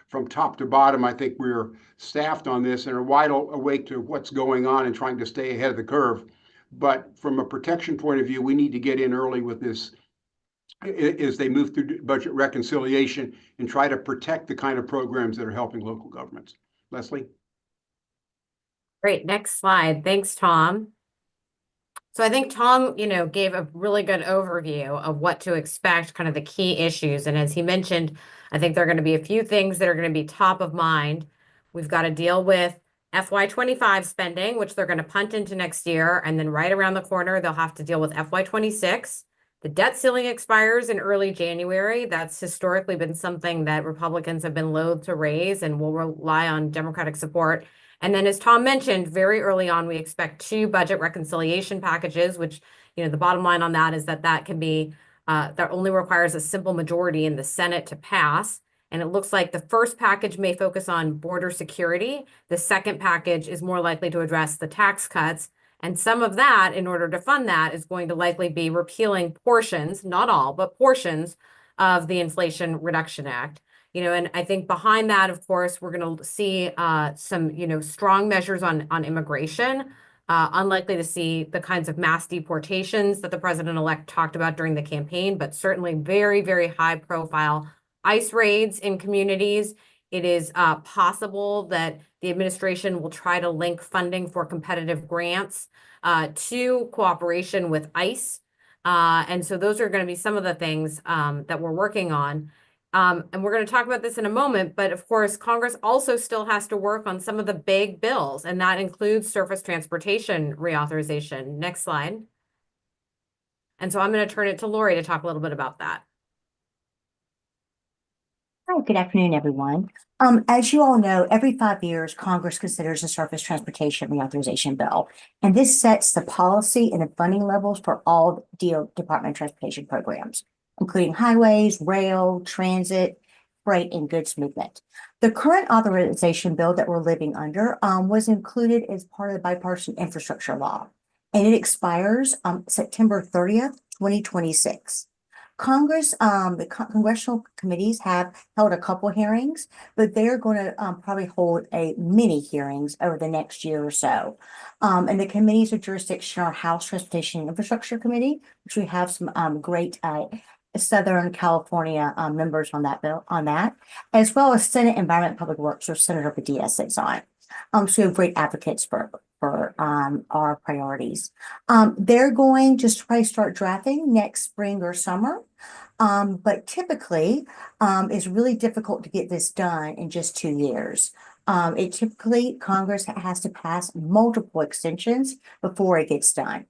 From top to bottom, I think we're staffed on this and are wide awake to what's going on and trying to stay ahead of the curve. But from a protection point of view, we need to get in early with this as they move through budget reconciliation and try to protect the kind of programs that are helping local governments. Leslie? Great. Next slide. Thanks, Tom. So I think Tom, gave a really good overview of what to expect, kind of the key issues. And as he mentioned, I think there are going to be a few things that are going to be top of mind. We've got to deal with FY25 spending, which they're going to punt into next year. And then right around the corner, they'll have to deal with FY26. The debt ceiling expires in early January. That's historically been something that Republicans have been loath to raise and will rely on Democratic support. And then, as Tom mentioned, very early on, we expect 2 budget reconciliation packages, which, the bottom line on that is that can be, that only requires a simple majority in the Senate to pass. And it looks like the first package may focus on border security. The second package is more likely to address the tax cuts. And some of that, in order to fund that, is going to likely be repealing portions, not all, but portions of the Inflation Reduction Act. And I think behind that, of course, we're going to see some, strong measures on immigration, unlikely to see the kinds of mass deportations that the president-elect talked about during the campaign, but certainly very, very high profile ICE raids in communities. It is possible that the administration will try to link funding for competitive grants to cooperation with ICE. And so those are going to be some of the things that we're working on. And we're going to talk about this in a moment, but of course, Congress also still has to work on some of the big bills, and that includes surface transportation reauthorization. Next slide. And so I'm going to turn it to Lori to talk a little bit about that. Hi, good afternoon, everyone. As you all know, every 5 years, Congress considers a surface transportation reauthorization bill, and this sets the policy and the funding levels for all Department of Transportation programs, including highways, rail, transit, freight, and goods movement. The current authorization bill that we're living under was included as part of the bipartisan infrastructure law, and it expires September 30th, 2026. Congress, the congressional committees have held a couple hearings, but they're going to probably hold a mini hearings over the next year or so. And the committees of jurisdiction are House Transportation and Infrastructure Committee, which we have some great Southern California members on that bill, as well as Senate Environment and Public Works, or Senator Padilla sits on it. So great advocates for our priorities. They're going to probably start drafting next spring or summer, but typically it's really difficult to get this done in just 2 years. It typically, Congress has to pass multiple extensions before it gets done.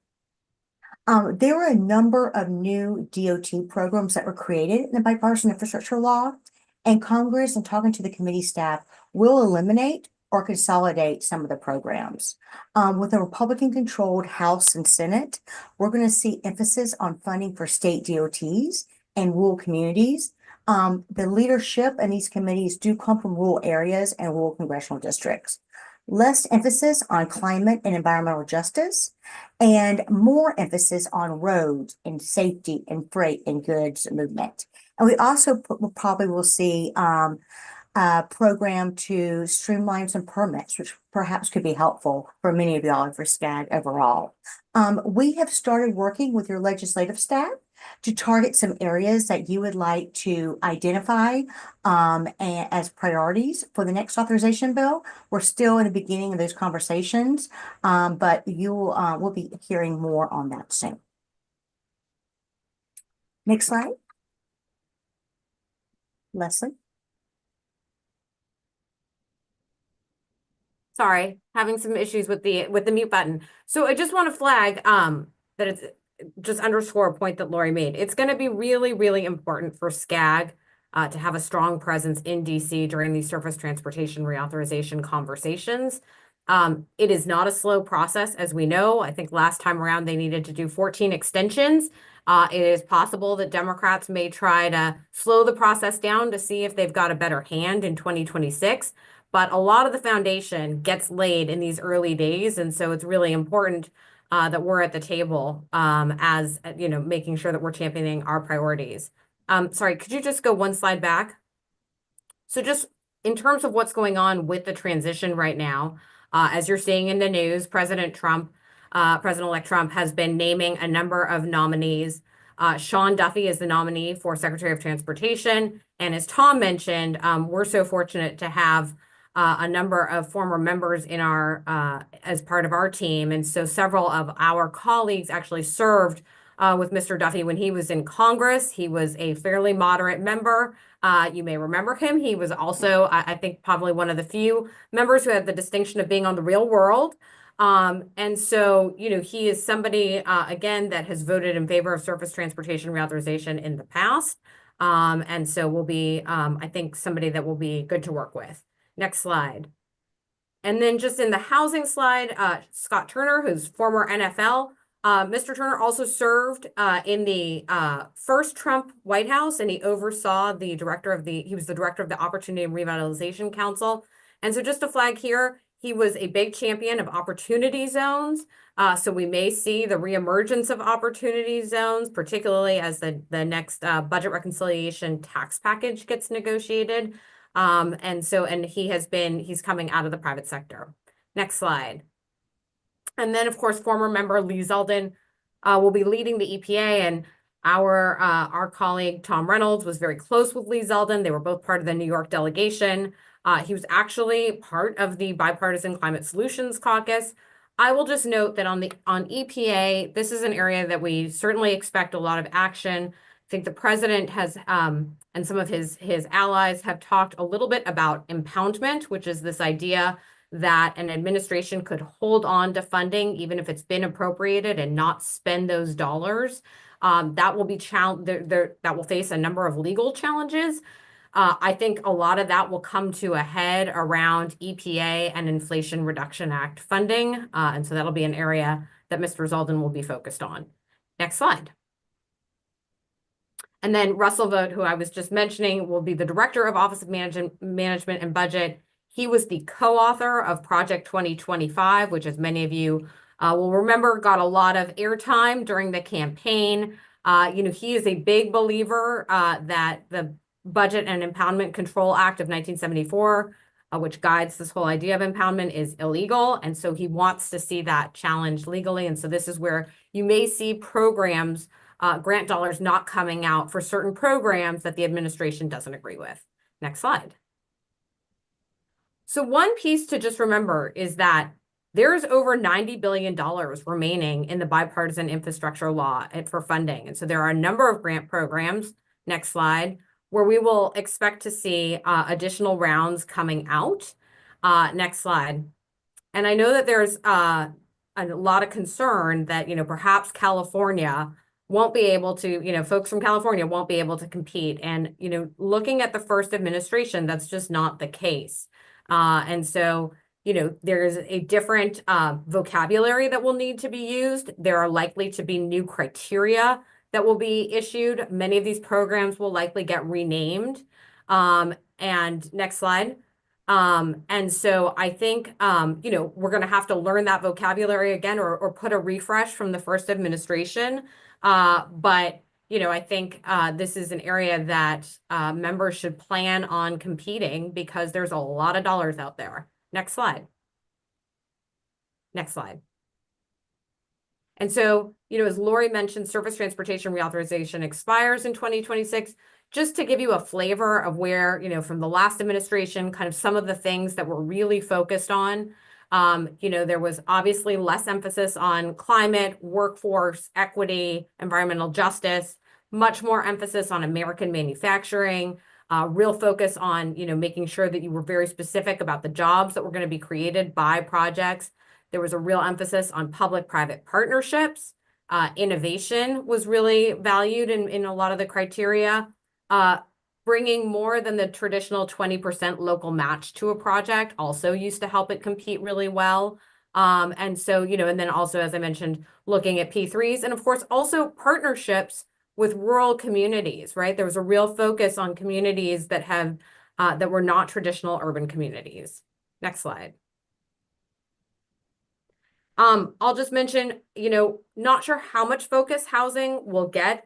There were a number of new DOT programs that were created in the bipartisan infrastructure law, and Congress, and talking to the committee staff, will eliminate or consolidate some of the programs. With a Republican-controlled House and Senate, we're going to see emphasis on funding for state DOTs and rural communities. The leadership in these committees do come from rural areas and rural congressional districts. Less emphasis on climate and environmental justice, and more emphasis on roads and safety and freight and goods movement. And we also probably will see a program to streamline some permits, which perhaps could be helpful for many of y'all and for SCAG overall. We have started working with your legislative staff to target some areas that you would like to identify as priorities for the next authorization bill. We're still in the beginning of those conversations, but you will be hearing more on that soon. Next slide. Leslie. Sorry, having some issues with the mute button. So I just want to flag that it's just underscore a point that Lori made. It's going to be really, really important for SCAG to have a strong presence in DC during these surface transportation reauthorization conversations. It is not a slow process, as we know. I think last time around they needed to do 14 extensions. It is possible that Democrats may try to slow the process down to see if they've got a better hand in 2026. But a lot of the foundation gets laid in these early days. And so it's really important that we're at the table as, you know, making sure that we're championing our priorities. Sorry, could you just go one slide back? So just in terms of what's going on with the transition right now, as you're seeing in the news, President-elect Trump has been naming a number of nominees. Sean Duffy is the nominee for Secretary of Transportation. And as Tom mentioned, we're so fortunate to have a number of former members in our as part of our team. And so several of our colleagues actually served with Mr. Duffy when he was in Congress. He was a fairly moderate member. You may remember him. He was also, I think, probably one of the few members who had the distinction of being on The Real World. And so, you know, he is somebody, again, that has voted in favor of surface transportation reauthorization in the past. And so will be, I think, somebody that will be good to work with. Next slide. And then just in the housing slide, Scott Turner, who's former NFL. Mr. Turner also served in the first Trump White House, and he oversaw he was the director of the Opportunity and Revitalization Council. And so just to flag here, he was a big champion of opportunity zones. So we may see the reemergence of opportunity zones, particularly as the next budget reconciliation tax package gets negotiated. And he's coming out of the private sector. Next slide. And then, of course, former member Lee Zeldin will be leading the EPA, and our colleague Tom Reynolds was very close with Lee Zeldin. They were both part of the New York delegation. He was actually part of the Bipartisan Climate Solutions Caucus. I will just note that on EPA, this is an area that we certainly expect a lot of action. I think the president has and some of his allies have talked a little bit about impoundment, which is this idea that an administration could hold on to funding even if it's been appropriated and not spend those dollars. That will be that will face a number of legal challenges. I think a lot of that will come to a head around EPA and Inflation Reduction Act funding. And so that'll be an area that Mr. Zeldin will be focused on. Next slide. And then Russell Vogt, who I was just mentioning, will be the Director of Office of Management and Budget. He was the co-author of Project 2025, which, as many of you will remember, got a lot of airtime during the campaign. He is a big believer that the Budget and Impoundment Control Act of 1974, which guides this whole idea of impoundment, is illegal. And so he wants to see that challenged legally. And so this is where you may see programs, grant dollars not coming out for certain programs that the administration doesn't agree with. Next slide. So one piece to just remember is that there's over $90 billion remaining in the bipartisan infrastructure law for funding. And so there are a number of grant programs, next slide, where we will expect to see additional rounds coming out. Next slide. And I know that there's a lot of concern that, perhaps California won't be able to, folks from California won't be able to compete. And, looking at the first administration, that's just not the case. And so, there's a different vocabulary that will need to be used. There are likely to be new criteria that will be issued. Many of these programs will likely get renamed. And next slide. And so I think, we're going to have to learn that vocabulary again or put a refresh from the first administration. But, I think this is an area that members should plan on competing because there's a lot of dollars out there. Next slide. Next slide. And so, as Lori mentioned, surface transportation reauthorization expires in 2026. Just to give you a flavor of where, from the last administration, kind of some of the things that we're really focused on. There was obviously less emphasis on climate, workforce, equity, environmental justice, much more emphasis on American manufacturing, real focus on, making sure that you were very specific about the jobs that were going to be created by projects. There was a real emphasis on public-private partnerships. Innovation was really valued in a lot of the criteria. Bringing more than the traditional 20% local match to a project also used to help it compete really well. And so, and then also, as I mentioned, looking at P3s and of course, also partnerships with rural communities, right? There was a real focus on communities that have, that were not traditional urban communities. Next slide. I'll just mention, not sure how much focus housing will get.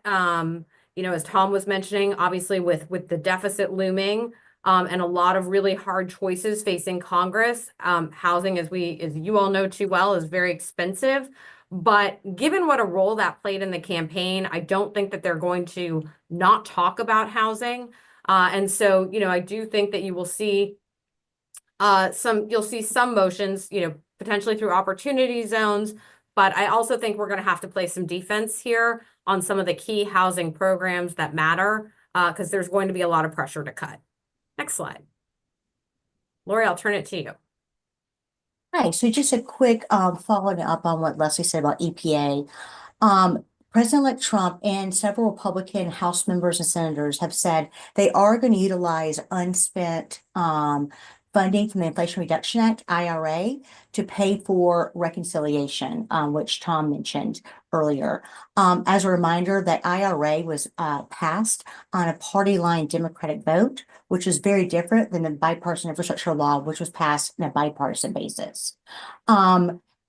As Tom was mentioning, obviously with the deficit looming, and a lot of really hard choices facing Congress, housing, as you all know too well, is very expensive. But given what a role that played in the campaign, I don't think that they're going to not talk about housing. And so, I do think that you will see some motions, potentially through opportunity zones, but I also think we're going to have to play some defense here on some of the key housing programs that matter, because there's going to be a lot of pressure to cut. Next slide. Lori, I'll turn it to you. Hi, so just a quick following up on what Leslie said about EPA. President-elect Trump and several Republican House members and senators have said they are going to utilize unspent funding from the Inflation Reduction Act, IRA, to pay for reconciliation, which Tom mentioned earlier. As a reminder, that IRA was passed on a party line Democratic vote, which is very different than the bipartisan infrastructure law, which was passed on a bipartisan basis.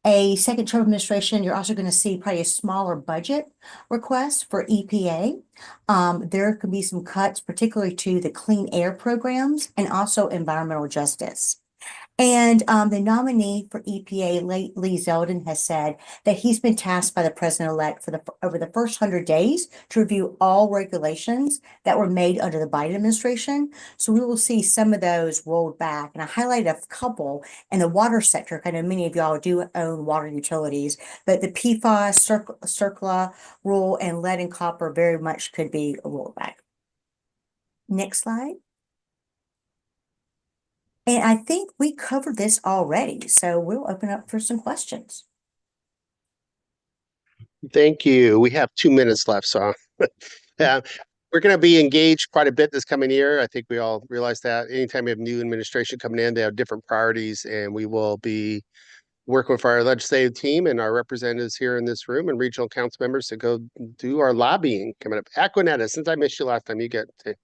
A second Trump administration, you're also going to see probably a smaller budget request for EPA. There could be some cuts, particularly to the clean air programs and also environmental justice. And the nominee for EPA, Lee Zeldin, has said that he's been tasked by the president-elect over the first 100 days to review all regulations that were made under the Biden administration. So we will see some of those rolled back. And I highlighted a couple in the water sector. I know many of y'all do own water utilities, but the PFAS, CERCLA rule, and lead and copper very much could be rolled back. Next slide. And I think we covered this already, so we'll open up for some questions. Thank you. We have 2 minutes left, so we're going to be engaged quite a bit this coming year. I think we all realize that. Anytime we have new administration coming in, they have different priorities, and we will be working with our legislative team and our representatives here in this room and regional council members to go do our lobbying coming up. Aquanetta, since I missed you last time, you get to.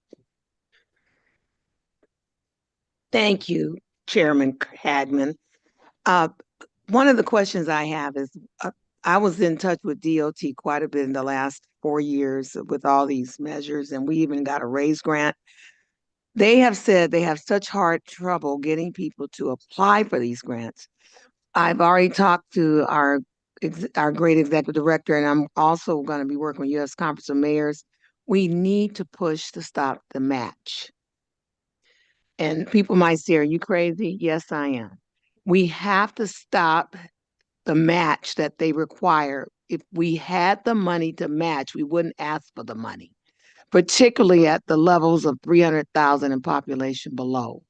Thank you, Chairman Hagman. One of the questions I have is, I was in touch with DOT quite a bit in the last 4 years with all these measures, and we even got a raise grant. They have said they have such hard trouble getting people to apply for these grants. I've already talked to our great executive director, and I'm also going to be working with U.S. Conference of Mayors. We need to push to stop the match. And people might say, are you crazy? Yes, I am. We have to stop the match that they require. If we had the money to match, we wouldn't ask for the money, particularly at the levels of 300,000 in population below.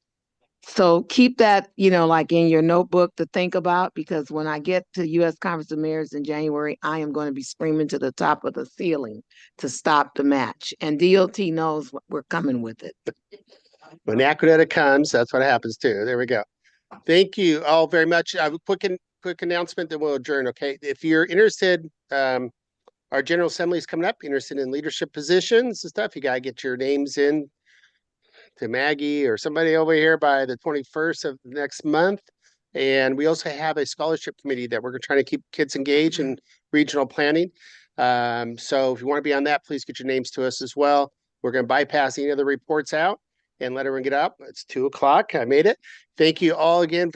So keep that, you know, like in your notebook to think about, because when I get to U.S. Conference of Mayors in January, I am going to be screaming to the top of the ceiling to stop the match. And DOT knows we're coming with it. When Acrodata comes, that's what happens too. There we go. Thank you all very much. Quick announcement, then we'll adjourn. Okay, if you're interested, our General Assembly is coming up. Interested in leadership positions and stuff, you gotta get your names in to Maggie or somebody over here by the 21st of next month. And we also have a scholarship committee that we're trying to keep kids engaged in regional planning. So if you want to be on that, please get your names to us as well. We're going to bypass any of the reports out and let everyone get up. It's 2:00. I made it. Thank you all again.